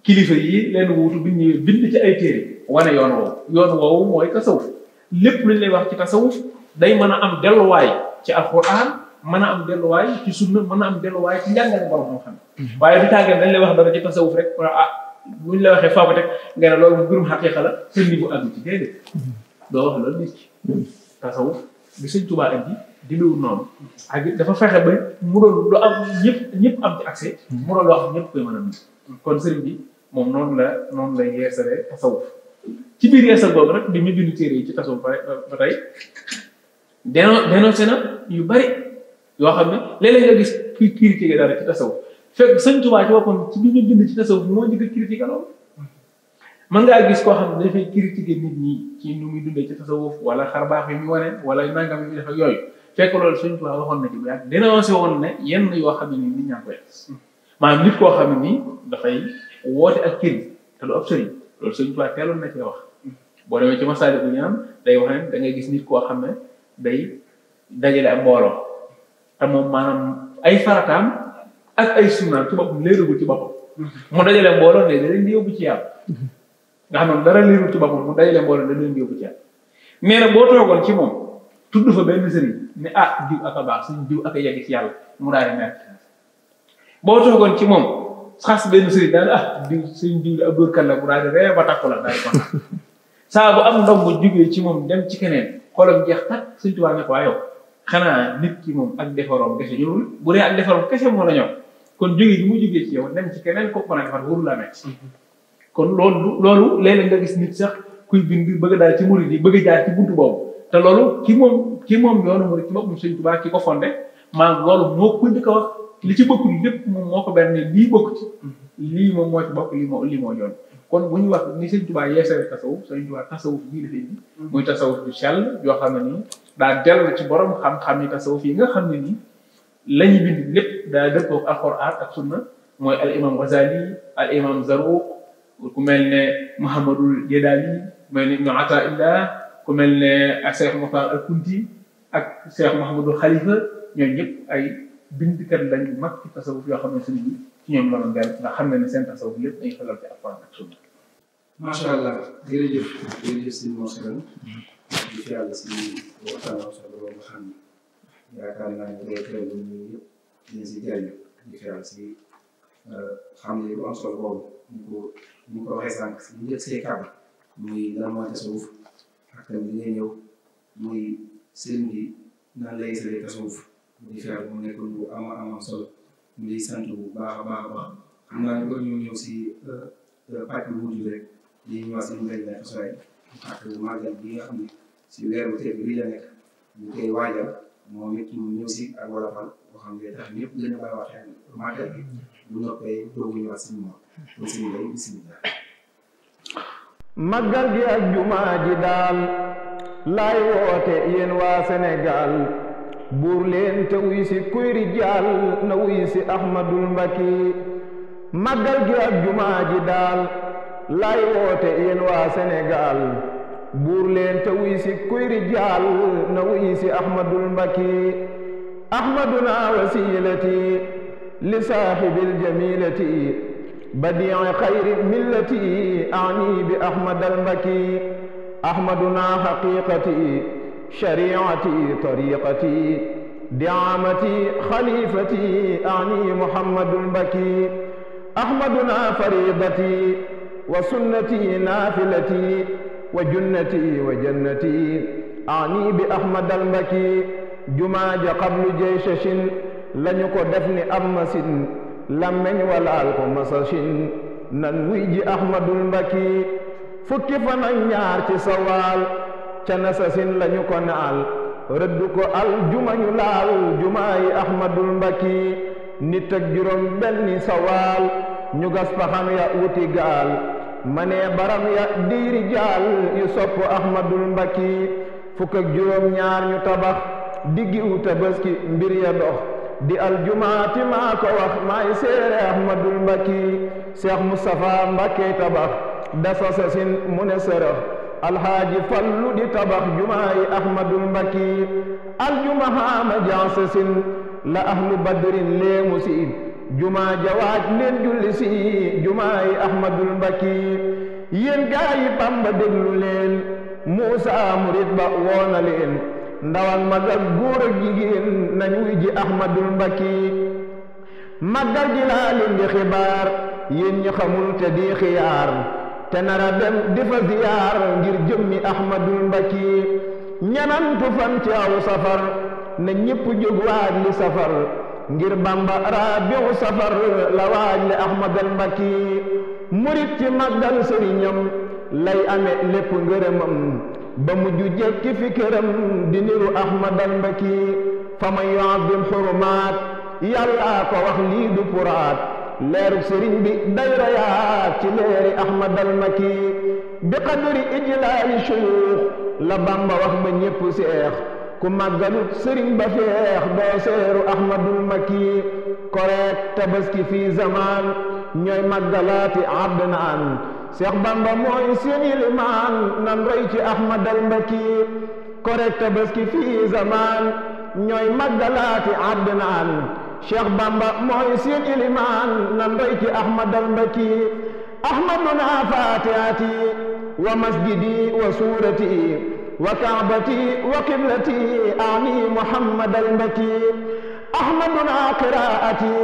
kilifa yi leen wuutu bi ñëwee bind ci ay téere wane yoon woowu mooy tasawuf lépp lu ñu lay wax ci tasawuf day mën a am delluwaay ci alquran mën a am delluwaay ci sunna mën a am delluwaay ci njàngale borom moo xam waaye du tàggee dañ lay wax dara ci tasawuf rek bu ñu la waxee faa ko teg nga ne loolu mbirum xaqiiqa la seen niveau àgg ci déedéet doo wax loolu nit ki tasawuf bi Sëñ Tuubaa indi dindiwul noonu ak dafa fexe ba mu doon lu am ñëpp am ci accès mu doon loo xam ñëpp koy mën a dund kon sëriñ bi moom noonu la yeesalee tasawuf ci biir yeesal boobu nag bi ñu bind téere yi ci tasawuf ba tey dénoncé na yu bari yoo xam ne léeg-léeg nga gis kuy critiquer dara ci tasawuf fekk Sëñ Tuubaa ci boppam ci bi ñu bind ci tasawuf moo njëkk a critiquer loolu mën ngaa gis koo xam ne dafay critiquer nit ñi ci nu muy dundee ci tasawuf wala xarbaax yi muy wane wala nangam yi muy def ak yooyu fekk loolu Sëñ Tuubaa waxoon na ci bu yàgg dénoncé woon ne yenn yoo xam ne nii nit ñaa koy maanaam nit koo xam ne nii dafay woote ak kër te du ab sëriñ loolu Sëñ Tuubaa teeloon na cee wax boo demee ci Masaalikul Jinaan day wax ne da ngay gis nit koo xam ne day dajale ak mbooloo te moom maanaam ay farataam ak ay sunnaam ci boppam leeragul ci boppam mu dajale mbooloo ne da leen di yóbbu ci yàlla nga xam ne dara leerul ci boppam mu dajale mbooloo da leen di yóbbu ci yàlla nee na boo toogoon ci moom tudd fa benn sëriñ ne diw ak a baax suñ diw ak a yegg ci yàlla mu daal di nekk boo toogoon ci moom xas benn sëriñ daal diw suñ diw di ab dóorkat la mu daal di ree ba takku la daal di kontaan saa bu am ndongo jógee ci moom dem ci keneen xolam jeex tak Sëñ Tuubaa ne ko waa yow xanaa nit ki moom ak defaroom kese ñëwul bu dee ak defaroom kese moo la ñor kon jógee gi mu jógee ci yow dem ci keneen ko mën a defar wóoru la metti kon loolu léeg-léeg nga gis nit sax kuy bind bëgg daal ci murid yi bëgg jaar ci buntu boobu te loolu ki moom yoonu murid ci boppam Sëñ Tuubaa ki ko fondé maanaam loolu moo ko njëkk a wax li ci bokkul lépp moom moo ko benn lii bokk ci lii moom moo ci bokk lii moo yoon kon bu ñu wax ni Sëñ Tuubaa yeesale tasawuf Sëñ Tuubaa tasawuf bii dafay indi muy tasawuf bu sell yoo xam ne nii daa dellu ci borom xam-xam yi tasawuf yi nga xam ne nii la ñu bind lépp daa dëppoo ak alxuraan ak sunna mooy al imam Ghazali al imam Zarruq ku mel ne Muhammadul Yadaali ku mel ne Ibnu Ataillah ku mel ne ak Cheikh Mokhtar al Kunti ak Cheikh Mouhamadul Khalifa ñooñu ñëpp ay bindkat lañ mag ci tasawuf yoo xam ne sëñ bi ci ñoom la doon dellu ndax xam ne ne seen tasawuf lépp dañuy xelal ci alxuraan ak sunna. macha allah jërëjëf si Mor Sène di fi yàlla si waxtaan ak solo boobu nga xam ne yaakaar naa ne day teel ñun ñëpp dinañ si jëriñu di fi yàlla si xam ne bu am solo boobu ñu ko waxee sànq si njëkk say kàddu muy lan mooy tasawuf ak tamit li ngay ñëw muy sëriñ bi naan lay sëriñ tasawuf di fi yàlla mu nekk lu am solo ñu ngi sant bu baax a baax xam naa ne ko ñëw si pàcc bu mujj rek li ñuy wax si mbéy mi xasaay ak màggal bi nga xam ne si weeru tey bii la nekk ñu koy waajal moom it ñu ñëw si ak wolofal boo xam ne tax ñëpp gën a bàyyi wax màggal bi bu noppee doogu ñu wax si moom kon si mbéy bisimilah. màggal gi ak jumaa ji daal laay woote yéen waa Sénégal buur leen te wuy si kuy rijaal na wuy si Ahmadul Mbakki màggal gi ak jumaa ji daal laay woote yéen waa Sénégal buur leen te wuy si kuy rijaal na wuy si Ahmadul Mbakki ahmaduna wasilati li saahibil jamilati badii xayri millati ani bi Ahmadal Mbakki ahmaduna haqiqati shariati tariqati diamati xalifati ani Muhammadul Mbakki ahmaduna faridati wa sunnati nafilati wa junnati wa jannati ani bi Ahmadal Mbakki jumaa ja qablu jeysashin lañu ko def ni am masin lammeñ walaal ko masashin nan wuy ji Ahmadul Mbakki fukki fan ak ñaar ci sawaal ca nasasin lañu ko naal rëdd ko al jumañu laal jumaayi Ahmadul Mbakki nit ak juróom benni sawaal ñu gas paxam ya wuti gaal manee baram ya diiri jaal yu sopp Ahmadul Mbakki fukk ak juróom ñaar ñu tabax diggiwu tabaski mbir ya dox di aljumaati maa ko wax maay seere Ahmadul Mbakki Cheikh Moustapha Mbakke tabax dasa sasin mu ne sërëx alhaaji fallu di tabax jumaayi Ahmadul Mbakki aljumahaama jansasin la ahlu badrin léemu si jumaa jawaaj leen julli si jumaayi Ahmadul Mbakki yéen gaa yi Bamba déglu leen Muusa murit ba woona leen ndawal mag ak góor ak jigéen nañ wuy ji Ahmadul Mbakki màggal gi laa leen di xibaar yéen ñi xamul te di xiyaar te nara dem di fa ziyaar ngir jëmmi Ahmadul Mbakki ñanantu fan ci aw safar na ñépp jóg waaj li safar ngir Bamba rabiu safar la waaj li Ahmadul Mbakki murit ci màggal sëriñam lay ame lépp ngërëmam ba mujj jekki fi këram di niru Ahmadal Mbakki fa man yu'azzim xurumaat yàllaa ko wax lii du puraat leerug sëriñ bi day rayaat ci leeri Ahmadal Mbakki bi qadri ijlaali shuyuux la Bamba wax ba ñépp seex ku màggalut sëriñ ba feex doo seeru Ahmadul Mbakki koreek tabaski fii zamaan ñooy màggalaati Adnaan Seex Bamba mooy seen ilimaan nan roy ci Ahmadal Mbakki korek tabaski fii zamaan ñooy màggalaati Adnaan Seex Bamba mooy seen ilimaan nan roy ci Ahmadal Mbakki ahmaduna fatihati wa masjidi wa suurati wa kaabati wa qiblati ani Muhammadal Mbakki ahmaduna qiraati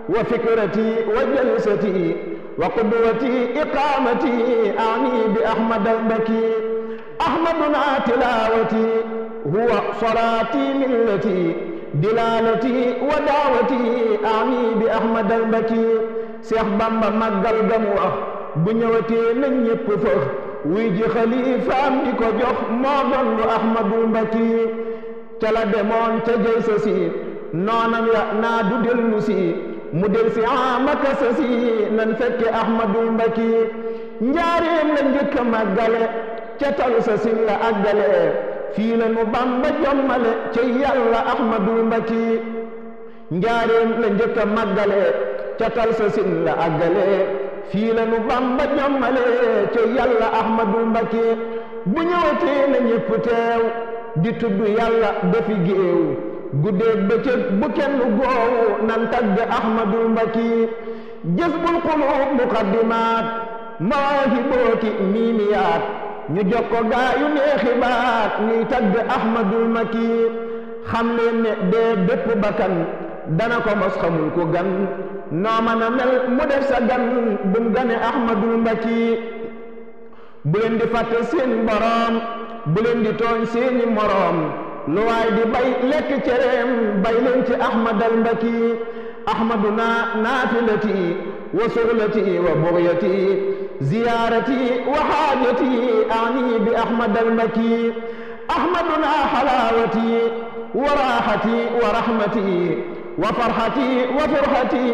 wa fikrati wa jalsati wa qudwati iqamati ani bi Ahmadal Mbakki أحمدنا تلاوتي هو صلاتي ملتي دلالتي ودعوتي أعني بأحمد البكي Seex Bamba màggal ga mu wax bu ñëwatee na ñépp fëx wuy ji xalifaam di ko jox moo doon lu Ahmadul Mbakki ca la demoon ca jëy sa si noonam ya naa du dellu si mu del si amaka sa si nan fekke Ahmadul Mbakki njaareem la njëkk a màggale ca tal sa si la àggale fii la nu Bamba jommale ca yàlla Ahmadul Mbakki njaareem la njëkk a màggale ca tal sa sin la àggale fii la nu Bamba jommale ca yàlla Ahmadul Mbakki bu ñëwatee na ñépp teew di tudd yàlla dafi géew guddeeg bëccëg bu kenn goowu nan tagg Ahmadul Mbakki jazbul quluub muqaddimaat mawaahibooti miimiyaat ñu jox ko gaayu neexi baat ñuy tagg Ahmadul Mbakki xam leen ne dee bépp bakkan dana ko mos xamul ko gan noo mën a mel mu def sa gan bum gane Ahmadul Mbakki bu leen di fàtte seen boroom bu leen di tooñ seeni moroom lu waay di bay lekk cereem bay leen ci Ahmadul Mbakki ahmaduna naafilati wa suxlati wa bugyati ziyaarati wa xaajati ani bi Ahmadul Mbakki ahmaduna xalaawati wa raaxati wa raxmati wa farxati wa furxati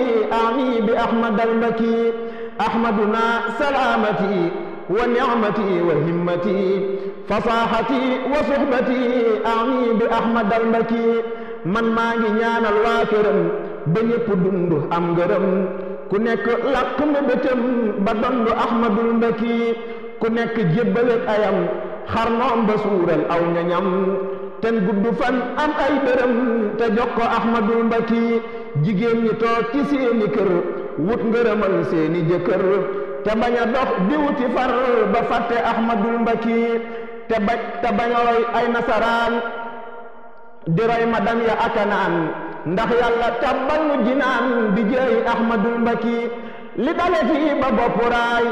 ani bi Ahmadul Mbakki ahmaduna salaamati wa nicmati wa himmati fasaaxati wa suxbati ani bi Ahmadul Mbakki man maa ngi ñaanal waa këram ba ñépp dund am ngërëm ku nekk làq mébétam ba dondu Ahmadul Mbakki ku nekk jébbaleek ayam xar noom ba suural aw ñañam ten gudd fan am ay dërëm te jox ko Ahmadul Mbakki jigéen ñi toog ci seeni kër wut ngërëmal seeni jëkkër te bañ a dox di wuti far ba fàtte Ahmadul Mbakki te bañ a roy ay nasaraan di roy madam ya akanaan ndax yàlla tabbal nu jinaan di jëy Ahmadul Mbakki li dale fii ba bopp raay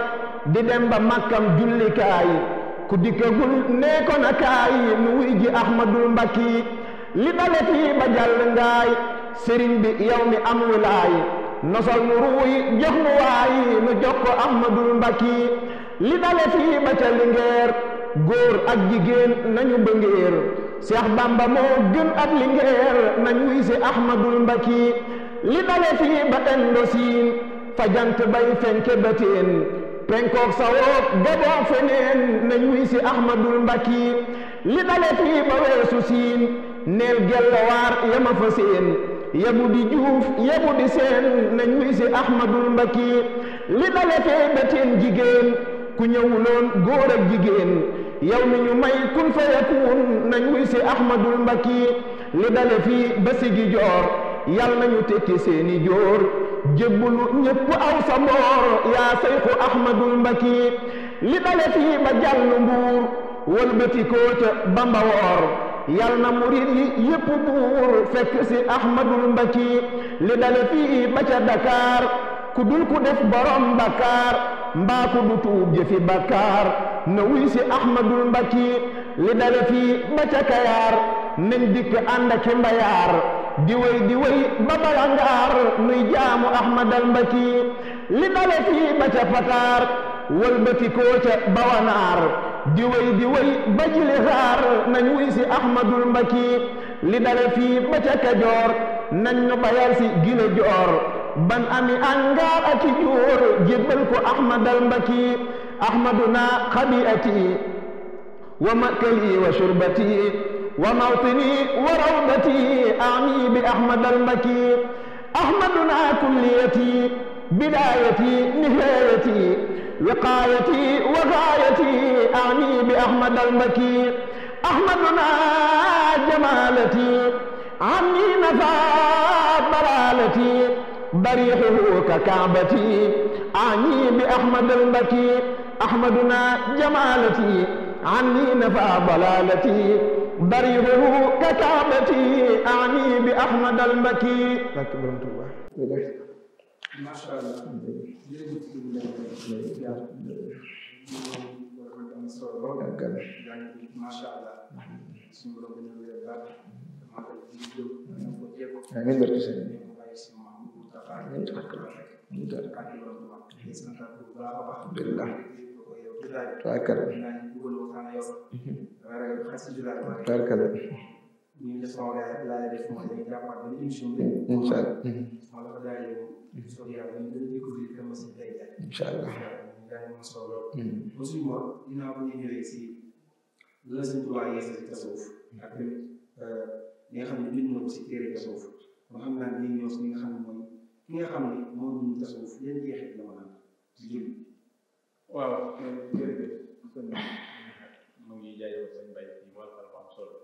di dem ba makkam jullikaay ku dikkagul nee ko na kaay nu wuy ji Ahmadul Mbakki li dale fii ba jàll ngaay sëriñ bi yow mi am wilaay nosal nu ruuy jox nu waay nu jox ko Ahmadul Mbakki li dale fii ba ca Lingeer góor ak jigéen nañu bëngéer Seex Bamba moo gën ab Lingeer nañ wuy si Ahmadul Mbakki li dale fii ba Indosiin fa jant bay fenke ba teen penkook sawook gabook feneen nañ wuy si Ahmadul Mbakki li dale fii ba weesu siin neel gellowaar yama fa seen yebu di juuf yebu di seen nañ wuy si Ahmadul Mbakki li dale fii ba teen jigéen ku ñëwuloon góor ak jigéen yow mi ñu may kun fa yakun nañ wuy si Ahmadul Mbakki li dale fii ba sigi joor yal nañu tekki seeni joor jébbulu ñépp aw sa mboor yaa sayxu Ahmadul Mbakki li dale fii ba jàll mbuur wëlbati koo ca Bamba woor yal na murid yi yépp buur fekk si Ahmadul Mbakki li dale fii ba ca Dakar ku dul ku def borom bakkaar mbaa ku du tuub jëfi bakkaar na wuy si Ahmadul Mbakki li dale fii ba ca Kayaar nañ dikk ànd ak mbayaar di wéy ba balangaar nuy jaamu Ahmadul Mbakki li dale fii ba ca Pataar wëlbati koo ca Bawanaar di wéy ba jili xaar nañ wuy si Ahmadul Mbakki li dale fii ba ca Kajoor nañ ñu bayal si gile joor ban ami angaar aki juur jébbal ko Ahmadul Mbakki ahmaduna xabiati wa makali wa shurbati wa mawtini wa rawdati ami bi Ahmadul Mbakki ahmaduna kulliyati bidayati nihayati wiqayati wa gaayati ami bi Ahmadul Mbakki ahmaduna jamalati anni nafa balalati bariixuhu ka kaabati ani bi Ahmadul Mbakki ahmaduna jamalati anni nafa balalati bariixuhu ka kaabati ani bi Ahmadul Mbakki. Masha Allah. solo lool. jàng bi macha allah. suñu borom dañu wér baax. maa ngi leen di jóg. ko jéego. amiin barke sëñ bi. ñu bàyyi si maam bu taxaw. ñu taxaw ak yoon bu baax. di sant bu baax a baax. alhamdulilah. tawakkal. naa ñu dugal waxtaan yow. waaye xas si julaay waaye. tawakkal. ñu ngi sama gars yi laaj def mooy dañuy jàppaat benn émission bi. incha allah. wala ko daal yow. soo yàlla ñu gën a découvrir que ma si tey jii. incha allah. ñu daal di mos a lool. mosul moom dinaa ko ñu ñëwee si la sëñ Tuubaa yeesal si tasawuf ak tamit li nga xam ne bind na ko si téere tasawuf ba xam naa ne ñëw si li nga xam ne mooy ki nga xam ne moo dund tasawuf yan jeexit la mën a ci jëm. waaw jërëjëf sëñ mu ngi jaajëfal sëñ Baye ci waxtaan bu am solo.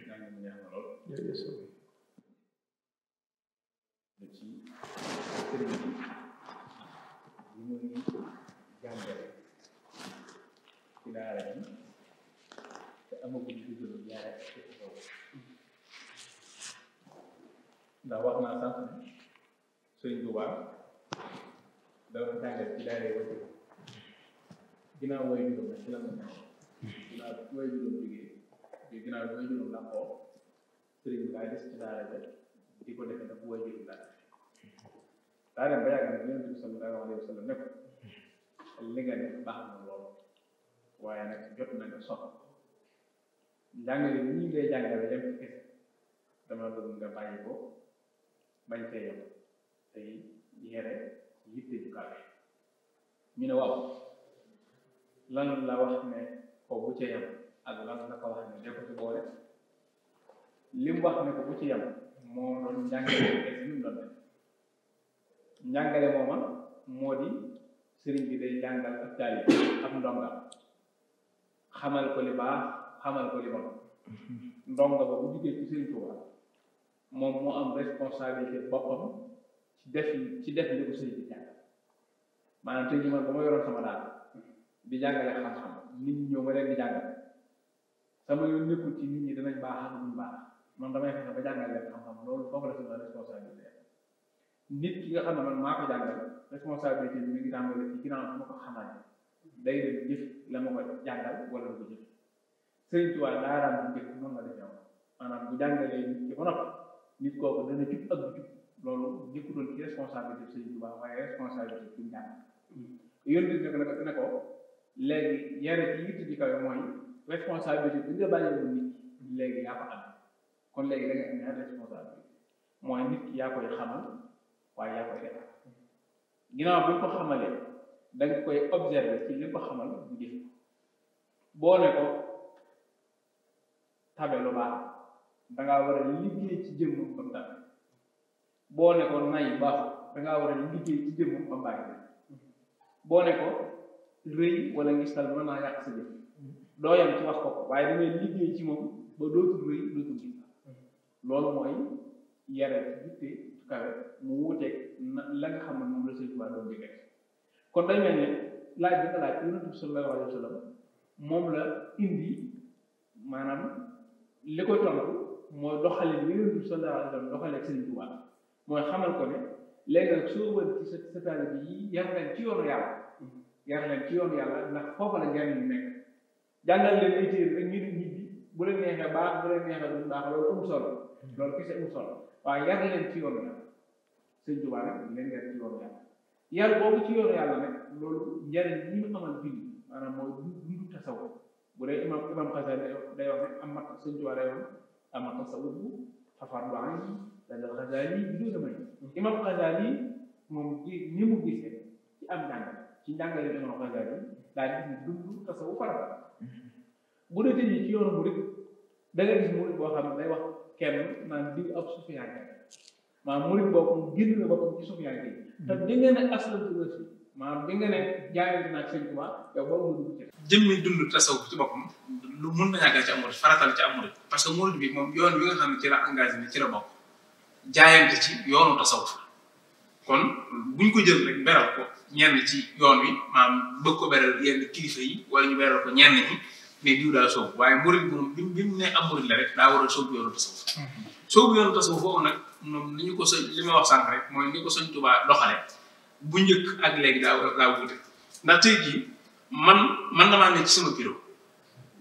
ñaan mu ñaan na lool. jërëjëf. ci sëriñ bi li mu ngi jàngale ci daara ji te amaguñ ci jël ñaare ci kaw ndax wax naa sànq ne sëriñ Tuubaa dafa jàngale ci daara yi ginnaaw way juróom nag ci la mu ñëw ginnaaw way juróom jógee ginnaaw way juróom la ko sëriñ bi daa des ci daara ja di ko defee nag way juróom daal daa dem ba yàgg nag Yonent bi sallallahu alayhi wa sallam ne ko li nga def baax na lool waaye nag jot na nga soxla njàngale ni ñu ngay jàngale dem ci kese dama bëgg nga bàyyi ko bañ fee yem tey yere yitte ju kawe ñu ne waaw lan la wax ne ko bu ci yem ak lan la ko wax ne de ko ci boole li mu wax ne ko bu ci yem moo doon njàngale kese ni mu doon def njàngale mooma moo di sëriñ bi day jàngal ak taalibe ak ndongam xamal ko li baax xamal ko li bon ndonga ba bu jugee ci sëriñ Tuubaa moom moo am responsabilité boppam ci def li ko sëriñ bi jàng maanaam tey jii man ba ma yoroon sama daal di jàngale xam-xam nit ñi ñëw ma leen di jàngale sama yoon nekkul ci nit ñi danañ baax ak duñ baax man damay fexe ba jàngal leen xam-xam loolu foofu la sama responsabilité nit ki nga xam ne man maa ko jàngal responsabilité bi mi ngi tàmbale ci ginnaaw su ma ko xamal day dem jëf la ma ko jàngal wala du ko jëf Sëriñ Tuubaa daaraam bu njëkk noonu la defee woon maanaam bu jàngalee nit ki ba noppi nit kooku dana jub ak du jub loolu jëkkutoon ci responsabilité bi Sëriñ Tuubaa waaye responsabilité bi ñu jàng yónni ne ko léegi yare ci yitte ji kawe mooy responsabilité bi nga bàyyiwoon nit ki léegi yaa ko am kon léegi da nga am ñaari responsabilité mooy nit ki yaa koy xamal waaye yaa koy defar ginnaaw bi nga ko xamalee da nga koy observer ci li nga ko xamal bu jëf boo ne ko tabe lu baax dangaa war a liggéey ci jëmm ba mu tabe boo ne ko nay baaxul dangaa war a liggéey ci jëmm ba mu bàyyi boo ne ko rëy wala ngistal mën naa yàq sa jëf doo yam ci wax ko waaye dangay liggéey ci moom ba dootul rëy dootul ngistal loolu mooy yare jitte kawe mu wuuteeg la nga xam ne moom la Sëriñ Tuubaa doon di def kon day mel ne laaj bi nga laaj Yonent bi sallallahu alayhi wa sallam moom la indi maanaam li koy tontu mooy doxalin li Yonent bi sallallahu alayhi wa sallam doxalee ak Sëriñ Tuubaa mooy xamal ko ne léegi nag soo wër ci sa taalibe yi yar leen ci yoonu yàlla ndax foofa la njariñ ñu nekk jàngal leen ay téere rek ñu di ñibbi bu leen neexee baax bu leen neexee du baax loolu amul solo loolu kese amul solo waaye yar leen ci yoonu yàlla Sëriñ Tuubaa nag leen yar ci yoonu yàlla yar boobu ci yoonu yàlla nag loolu njariñ ñi mu amal fii maanaam mooy dundu tasawuf bu dee imam Xasaali day wax ne amat Sëriñ Tuubaa day wax amat tasawuf bu xafar lu an dana Xasaali bi doo damay imam Xasaali moom ni mu gisee ci am njàngale ci njàngale imam Xasaali daa gis ne dundu tasawuf farata bu dee tëjee ci yoonu murid da nga gis murid boo xam ne day wax kenn naan diw ab sufiyanke maanaam murid boobu mu génn la boppam ci sufiyanke yi te di nga ne aslamtu nafsi maanaam di nga ne jaayante naa Sëriñ Tuubaa yow boobu mu dugg ci jëmmi dund tasawuf ci boppam lu mën na ñàkk ci am murid faratal ci am murid parce que murid bi moom yoon wi nga xam ne ci la engagé ne ci la bokk jaayante ci yoonu tasawuf kon buñ ko jël rek beral ko ñenn ci yoon wi maanaam bëgg ko beral yenn kilifa yi wala ñu beral ko ñenn ñi mais diw daal soobu waaye murid moom bi mu ne am murid la rek daa war a soobu yoonu tasawuf soobu yoonu tasawuf foofu nag moom ni ñu ko li ma wax sànq rek mooy ni ko Sëriñ Tuubaa doxale bu njëkk ak léegi daa wute ndax tey jii man damaa nekk ci sama bureau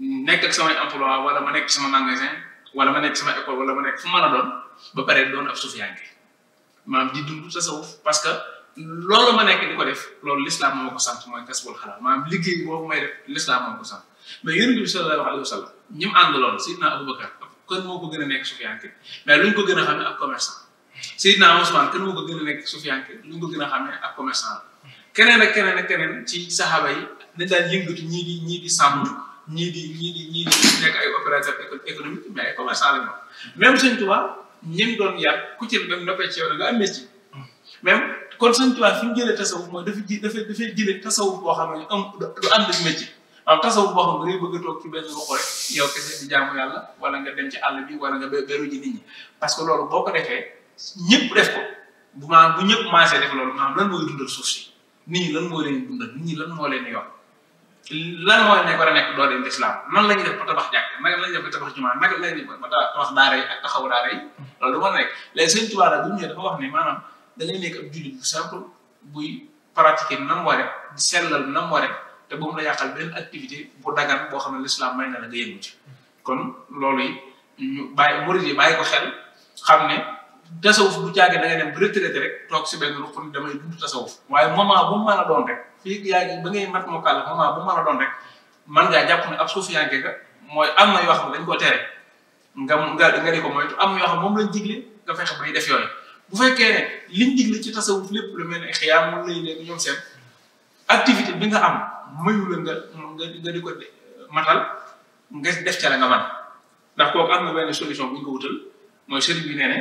nekk ak samay emploi wala ma nekk sama magasin wala ma nekk sama école wala ma nekk fu mën a doon ba pare doon ab sufiyanke maanaam di dund tasawuf parce que loolu ma nekk di ko def loolu l'islam moo ko sant mooy kasbul xalaal maanaam liggéey boobu may def l'islam moo ko sant mais yonent bi sallallahu alayhi wa sallam ñi mu àndaloon Seydina Aboubacar kan moo ko gën a nekk sufiyanke mais luñ ko gën a xamee ak commerçant Seydina Ousmane kan moo ko gën a nekk sufiyanke luñ ko gën a xamee ak commerçant keneen ak keneen ci saxaaba yi dañ daan yëngatu ñii di sàmm ñii di nekk ay opérateur économique mais ay commerçant lañ moom même Sëñ Tuubaa ñi doon yar ku ci dem noppee ci yow da nga am métier même kon Sëñ Tuubaa fi mu jëlee tasawuf mooy dafay jëlee tasawuf boo xam ne du ànd ak métier waaw tasawuf boo xam ne day bëgg a toog ci benn ruq rek yow kese di jaamu yàlla wala nga dem ci àll bi wala nga beru ji nit ñi parce que loolu boo ko defee ñëpp def ko bu ñëpp maasee def loolu maanaam lan mooy dundal suuf si nit ñi lan moo leen dundal nit ñi lan moo leen yor lan moo leen war a nekk doo leen lislaam nan la ñuy def ba tabax jàkk naka la ñuy def ba tabax jumaa naka la ñuy def ba tabax daara yi ak taxawu daara yi loolu du mën a nekk léegi Sëñ Tuubaa la bu ñëwee dafa wax ne maanaam da ngay nekk ab jullit bu simple buy pratiquer nam waree di sellal nam waree te bu mu la yàqal benn activité bu dagan boo xam ne l'islam may na la nga yëngu ci kon loolu yi ñu murid yi bàyyi ko xel xam ne tasawuf bu caagee da ngay dem ba retraité rek toog si benn ruq damay dund tasawuf waaye moment bu mu mën a doon rek fii yaa ngi ba ngay mat mokal moment bu mu mën a doon rek man ngaa jàpp ne ab suufiyanke ga mooy am na yoo xam ne dañ ko tere nga di ko moytu am na yoo xam moom lañ digle nga fexe bay def yooyu bu fekkee ne liñ digle ci tasawuf lépp lu mel ne xiyaam mun lay nekk ñoom seen activité bi nga am mayu la nga di ko matal nga def ca la nga man ndax kooku am na benn solution bu ñu ko wutal mooy sëriñ bi nee ne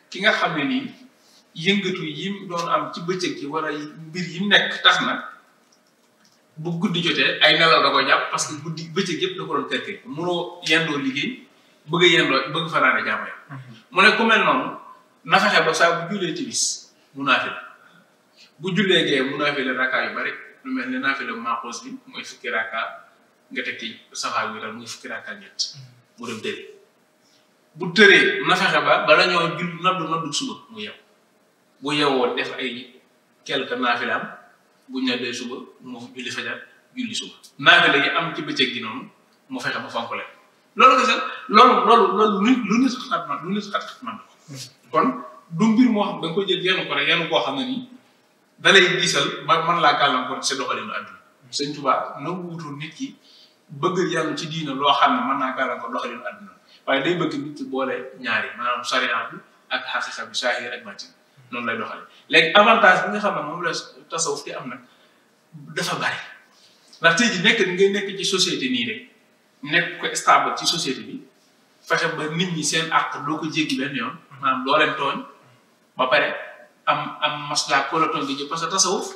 ki nga xam ne nii yëngatu yi doon am ci bëccëg ci wala mbir yi nekk tax na bu guddi jotee ay nelaw da koy jàpp parce que guddi bëccëg yëpp da ko doon kër mënoo yendoo liggéey bëgg fanaane jàmm ya mu ne ku mel noonu na fexe ba saa bu jullee timis mu naafila bu jullee gee mu naafila rakkaa yu bari lu mel ne naafila maaxoos bi mooy fukki rakkaa nga teg ci safaar bi tam muy fukki rakkaa ñett mu dem tëri bu tëree na fexe ba bala ñoo jull noddu suba mu yew bu yewoo def ay quelque naafilaam bu ñëwee suba mu julli fajar julli suba naafila yi am ci bëccëg gi noonu mu fexe ba fonk leen loolu kese loolu lu nit xat man kon du mbir moo xam da nga koy jël yenn ko rek yenn koo xam ne nii da lay diisal ba mën laa gàllankoor sa doxalinu àdduna Sëñ Tuubaa nangu wutul nit ki bëgg yàlla ci diina loo xam ne mën naa gàllankoor doxalinu àdduna waaye day bëgg nit ki boole ñaari maanaam sariya bi ak xaqiqa bi saahir ak baatin noonu lay doxale léegi avantage bi nga xam ne moom la tasawuf ki am nag dafa bari ndax tey ji ngay nekk ci société nii rek nekk ko stable ci société bi fexe ba nit ñi seen àq doo ko jéggi benn yoon maanaam doo leen tooñ ba pare am maslaa ko la tooñ gi jël parce que tasawuf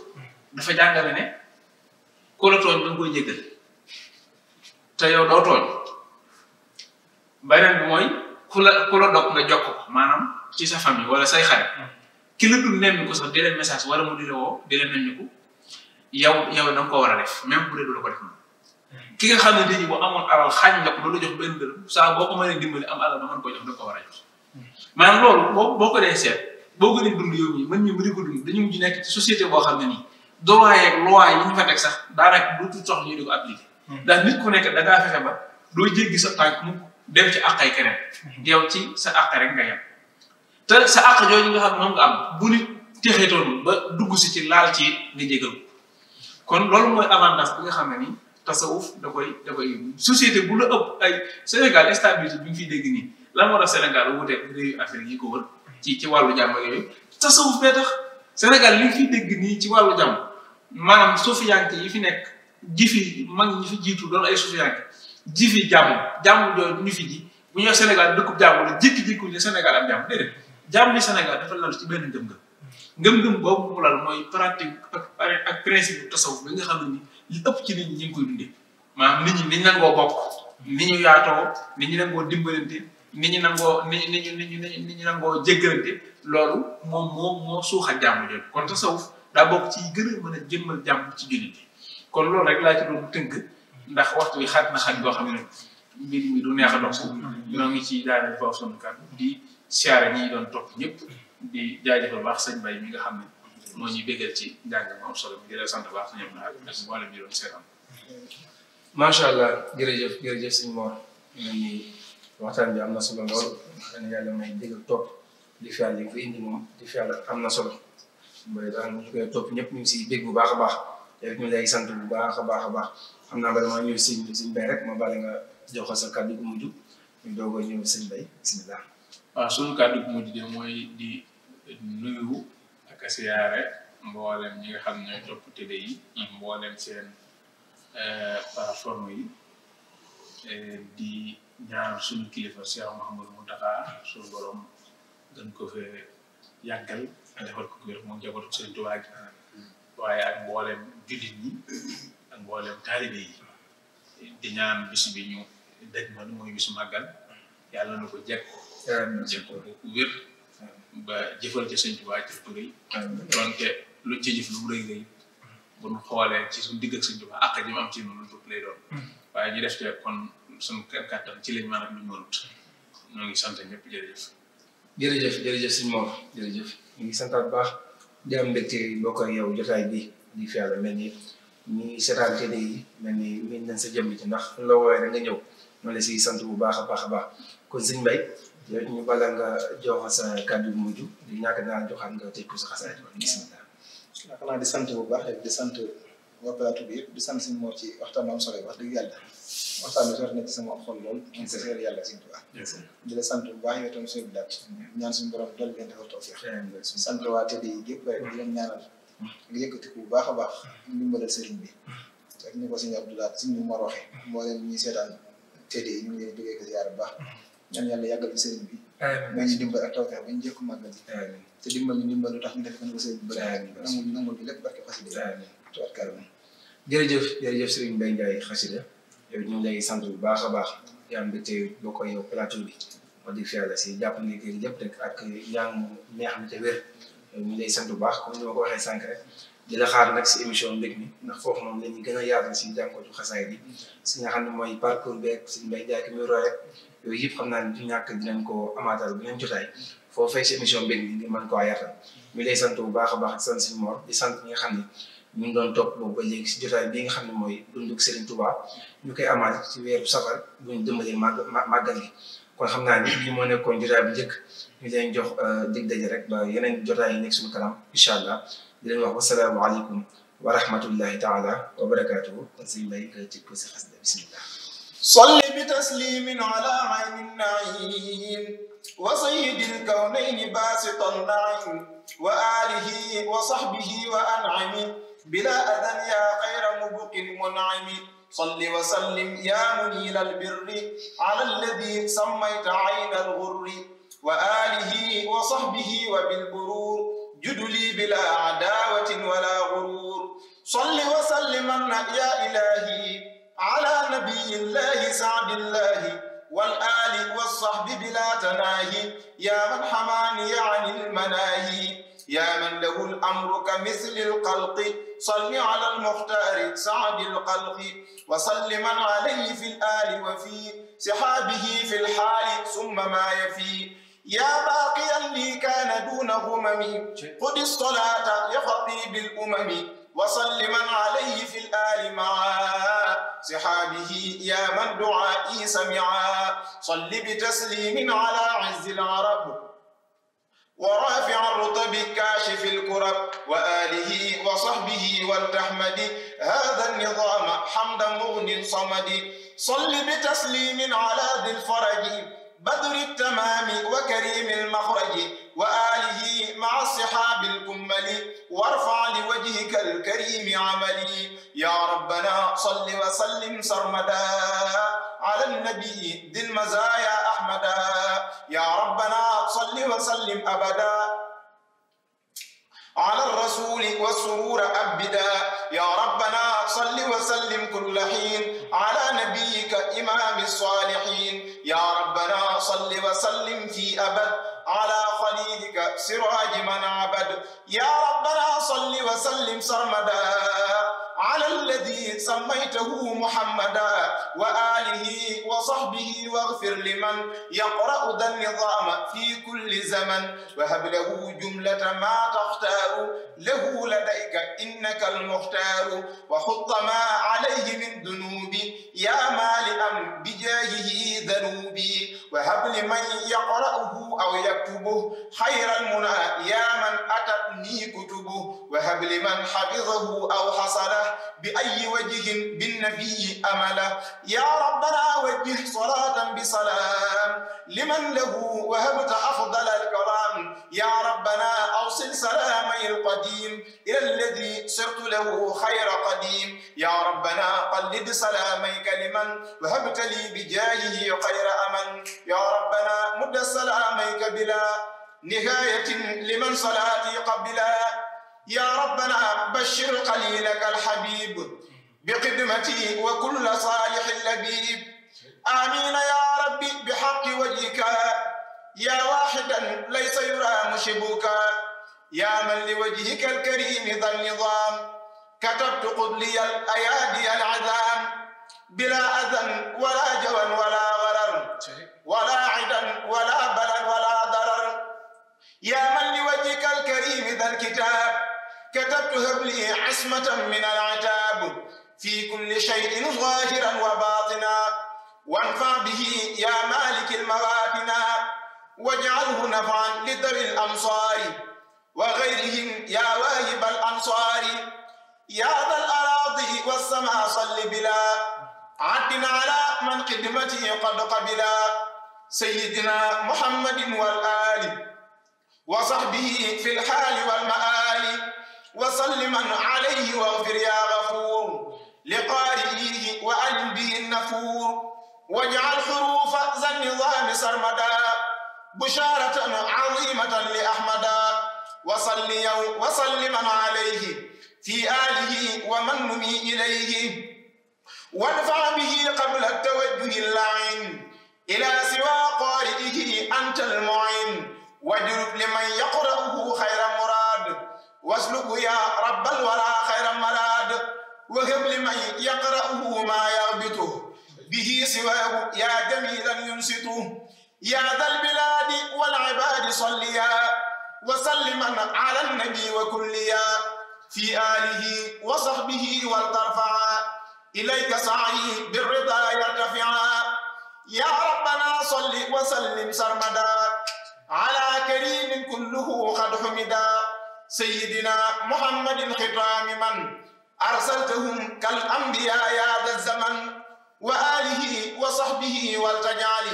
dafa jàngale ne ko la tooñ da nga koy jéggal te yow doo tooñ beneen bi mooy ku la dog nga jokk ko maanaam ci sa famille wala say xarit ki la dul nemmi ko sax di leen message wala mu di la woo di leen nemmi ko yow da nga ko war a def même bu dee du la ko def moom ki nga xam ne dañuy bu amoon alal xañ nga ko doo la jox benn dërëm saa boo ko mënee dimbali am alal ba mën koo jox da nga ko war a jox maanaam loolu boo ko dee seet boo gënee dund yow mii mën ñu di ko dund dañu mujj nekk ci société boo xam ne nii droit yeeg loi yi ñu fa teg sax daanaka du sox ñu di ko appliqué ndax nit ku nekk da ngaa fexe ba doo jéggi sa tànk mu dem ci àqay keneen yow ci sa àq rek nga yem te sa àq jooju nga xam ne moom nga am bu nit texeetoon ba dugg si ci laal ci nga jégal kon loolu mooy avantage bi nga xam ne ni tasawuf da koy société bu la ëpp ay Sénégal stabilité bi nga fiy dégg nii lan moo tax Sénégal wuuteeg réewu Afrique yi ko wër ci wàllu jàmm yooyu tasawuf bee tax Sénégal li nga fiy dégg nii ci wàllu jàmm maanaam sufiyanke yi fi nekk ji fi mag ñi fi jiitu doon ay sufiyanke ji fi jàmm jooju ñu fi ji bu ñëw Sénégal dëkkub jàmm la jékki-jékki ne Sénégal am jàmm déedéet jàmm ni Sénégal dafa lal ci benn ngëm-ngëm boobu mu lal mooy pratique ak principe tasawuf bi nga xam ne ni li ëpp ci nit ñi ñu ngi koy dundee maanaam nit ñi niñ nangoo bokk ni ñu yaatoo ni ñu nangoo dimbalante ni ñu nangoo jéggalante loolu moo suuxa jàmm jooju kon tasawuf daa bokk ci gën a mën a jëmmal jàmm ci jullit bi kon loolu rek laa ci doon tënk ndax waxtu wi xat na xat goo xam ne mbir mi du neex a dox ñoo ngi ci daaneel foofu sunu kàddu di siyaare ñi doon topp ñëpp di jaajëfal baax sëñ Baye mi nga xam ne moo ñuy béggal ci njàng mu am solo bi di la sant baax ñoom na ak mboolem ñi doon seetaan macha allah jërëjëf sëñ Mor mel ni waxtaan bi am na solo lool xanaa yàlla may dégg ak topp di fi yàlla fi indi moom di fi yàlla am na solo mooy daal ñu koy topp ñëpp ñu ngi si dégg bu baax a baax yow ñu lay sant bu baax a baax xam naa bala maa ñëw sëñ Bay rek ma bale nga jox ko sa kàddu gu mujj ñu doog a ñëw sëñ Bay bismillah. waaw sunu kàddu gu mujj de mooy di nuyu ak a siyaare mboolem ñi nga xam ne ñooy topp télé yi mboolem seen plateforme yi di ñaan suñu kilifa Cheikh Mouhamadou Mountakha suñu borom gën ko fee yàggal defal ko wér moom njabootu Sëriñ Tuubaa gi waaye ak mboolem jullit ñi ak mboolem taalibe yi di ñaan bis bi ñu daj man mooy bisu màggal yàlla na ko jekk ko wér ba jëfal ci Sëriñ Tuubaa ci tur yi donte luñ ci jëf lu mu rëy bu ñu xoolee ci suñu digg ak Sëriñ Tuubaa ak ji mu am ci noonu lu tuut lay doon waaye ñu def te kon suñu kàttan ci lañ mën a lu ñu mënut ñoo ngi sant ñëpp jërëjëf sëñ Mor jërëjëf ñu ngi santaat bu baax di am mbégte bokk ak yow jotaay bi di fi yàlla mel ni ñi seetaan télé yi mel ni miin nañ sa jëmm ci ndax la wooyee da nga ñëw ñoo la siy sant bu baax a baax kon sëñ Mbaye yow ñu bala nga jox sa kàddu bu mujj di ñàkk naa joxaat nga tëj ko sa xasaay bi bismillah. xanaa di sant bu baax rek di sant waa plateau bi yëpp di sant sëñ Mor ci waxtaan am solo wax dëgg yàlla waxtaan bi sori na ci sama xol lool ñu ko seer yàlla Sëriñ Tuubaa di la sant bu baax yow tam suñu bilaat ñaan suñu borom dool leen defal tawfiix sant waa télé yi gépp rek di leen ñaanal nga yëkkati ko bu baax a baax ndimbalal sëriñ bi ak ni ko sëñ Abdoulaye suñu Mor waxee moo leen ñuy seetaan télé yi ñu ngi leen jógee ko ziyaar bu baax ñaan yàlla yàggal fi sëriñ bi may ñu dimbal ak tawfiix ba ñu jëkk màggal te dimbal ñu dimbal lu tax ñu def ko sëriñ bi nangul ñu lépp barke xasida jërëjëf Serigne Mbaye Ndiaye xasida yow ñu ngi lay sant bu baax a baax di am mbégte boo ko yow plateau bi wax dëgg fi yàlla si jàpp ni kii lépp rek ak yaa ngi neex na te wér yow ñu ngi lay sant bu baax comme ni ma ko waxee sànq rek di la xaar nag si émission mbég mi ndax foofu moom la ñu gën a yaatal si jànkootu xasaay bi si nga xam ne mooy parcours beeg si Mbaye Ndiaye ki muy roy rek yooyu yëpp xam naa ne du ñàkk dinañ ko amaatal bu leen jotaay foo fay si émission mbég mi nga mën koo yaatal ñu lay sant bu baax a baax ak sant si Mor di sant ñi nga xam ne ñu ngi doon topp boobu ba léegi si jotaay bii nga xam ne mooy dunduk Serigne Touba ñu koy amaat ci weeru safar bu ñu dëmbalee màggal gi kon xam naa ni lii moo nekkoon jotaay bu njëkk ñu leen jox dig daje rek ba yeneen jotaay yi nekk suñu kanam incha allah di leen wax wasalaamualeykum wa rahmatullahi taala wa barakaatuhu kon sëñ Mbaye nga tëj ko si xasida bismillah salli bi taslimin ala ayni naim wa sayyidil kawnayni basitan naim wa alihi wa sahbihi wa an'ami بلا أذى يا خير مبق منعم صل وسلم يا منيل البر على الذي سميت عين الغر وآله وصحبه وبالبرور جد لي بلا عداوة ولا غرور صل وسلم يا إلهي على نبي الله سعد الله والآل والصحب بلا تناهي يا من حماني عن المناهي يا من له الأمر كمثل القلق صل على المختار سعد القلق وسلم عليه في الآل وفي سحابه في الحال ثم ما يفي يا باقيا لي كان دون غمم خذ الصلاة لخطيب الأمم وسلم عليه في الآل معا سحابه يا من دعائي سمعا صل بتسليم على عز العرب ورافع الرطب كاشف الكرب وآله وصحبه والتحمد هذا النظام حمدا مغن صمد صل بتسليم على ذي الفرج بدر التمام وكريم المخرج وآله مع الصحاب الكمل وارفع لوجهك الكريم عملي يا ربنا صل وسلم سرمدا على النبي ذي المزايا أحمدا يا ربنا صل وسلم أبدا على الرسول والسرور أبدا يا ربنا صل وسلم كل حين على نبيك إمام الصالحين يا ربنا صل وسلم في أبد على خليلك سراج من عبد يا ربنا صل وسلم سرمدا على الذي سميته محمدا وآله وصحبه واغفر لمن يقرأ ذا النظام في كل زمن وهب له جملة ما تختار له لديك إنك المختار وحط ما عليه من ذنوبي يا مالئا بجاهه ذنوبي وهب لمن يقرأه أو يكتبه خير المنى يا من أتتني كتبه وهب لمن حفظه أو حصله بأي وجه بالنبي أمله يا ربنا وجه صلاة بسلام لمن له وهبت أفضل الكرام يا ربنا أوصل سلامي القديم إلى الذي سرت له خير قديم يا ربنا قلد سلاميك لمن وهبت لي بجاهه خير أمن يا ربنا مد سلاميك بلا نهاية لمن صلاتي قبلا يا ربنا بشر قليلك الحبيب بقدمتي وكل صالح لبيب آمين يا ربي بحق وجهك يا واحدا ليس يرى مشبوك يا من لوجهك الكريم ذا النظام كتبت قبلي الأيادي العذام بلا أذى ولا جوى ولا غرر ولا عدا ولا بلد ولا ضرر يا من لوجهك الكريم ذا الكتاب كتبت هب لي عصمة من العتاب في كل شيء ظاهرا وباطنا وانفع به يا مالك المواتنا واجعله نفعا لذوي الأمصار وغيرهم يا واهب الأنصار يا ذا الأراضي والسماء صل بلا عد على من قدمته قد قبلا سيدنا محمد والآل وصحبه في الحال والمآل وسلم عليه واغفر يا غفور لقارئه وألم به النفور واجعل حروف ذا النظام سرمدا بشارة عظيمة لأحمدا وصلي وسلم عليه في آله ومن نمي إليه وانفع به قبل التوجه اللعين إلى سوى قارئه أنت المعين واجلب لمن يقرأه خير مراد واسلك يا رب الورى خير مراد وهب لمن يقرأه ما يغبطه به سواه يا جميلا ينصته يا ذا البلاد والعباد صليا وسلما على النبي وكليا في آله وصحبه ولترفعا إليك سعي بالرضا يرتفعا يا ربنا صل وسلم سرمدا على كريم كله قد حمدا سيدنا محمد ختام من أرسلتهم كالأنبياء يا ذا الزمن وآله وصحبه والتجعل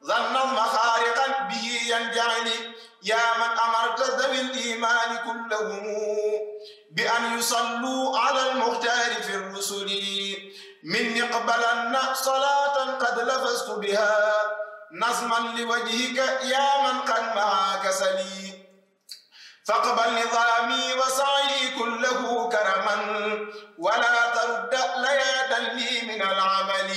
ظن المخارقا به ينجعل يا من أمرت ذوي الإيمان كلهم بأن يصلوا على المختار في الرسل من اقبلن صلاة قد لفظت بها نظما لوجهك يا من قد معاك سلي فاقبل نظامي وسعي كله كرما ولا ترد ليادا لي من العمل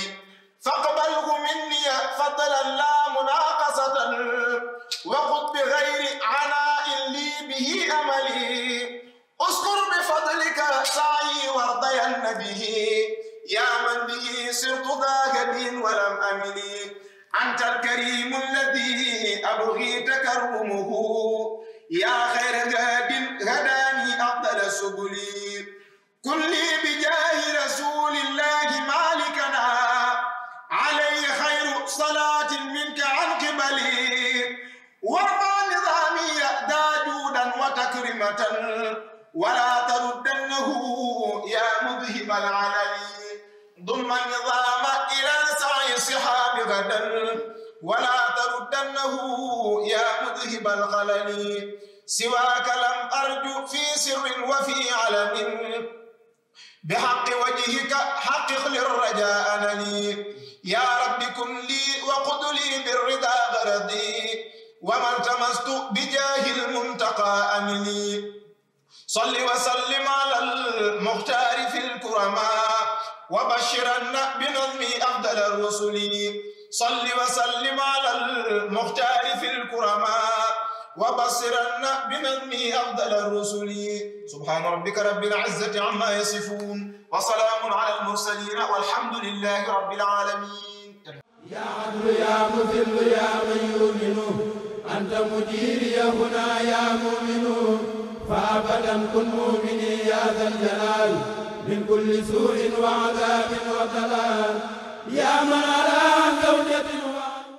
فاقبله مني فضلا لا مناقصة وخذ بغير عناء لي به أملي اذكر بفضلك سعي وارضين به يا من به صرت ذاهب ولم أملي أنت الكريم الذي أبغي تكرمه يا خير هاد هداني أفضل السبل كلي بجاه رسول الله مالكنا عليه خير صلاة منك عن قبلي وارفع نظامي دا جودا وتكرمة ولا تردنه يا مذهب العلل ضم النظام إلى سعي صحاب غدا ولا تردنه يا مذهب الخلل سواك لم أرجو في سر وفي علن بحق وجهك حقق للرجاء أنني يا رب كن لي وقد لي بالرضا غرضي وما التمست بجاه المنتقى أمني صل وسلم على المختار في الكرماء وبشرن بنظم أفضل الرسل صل وسلم على المختار في الكرماء وبصرن بنظم أفضل الرسل سبحان ربك رب العزة عما يصفون وسلام على المرسلين والحمد لله رب العالمين. يا عدل يا مذل يا من يؤمن أنت مجيري هنا يا مؤمن فأبدا كن مؤمني يا ذا الجلال من كل سوء وعذاب وضلال يا من على زوجة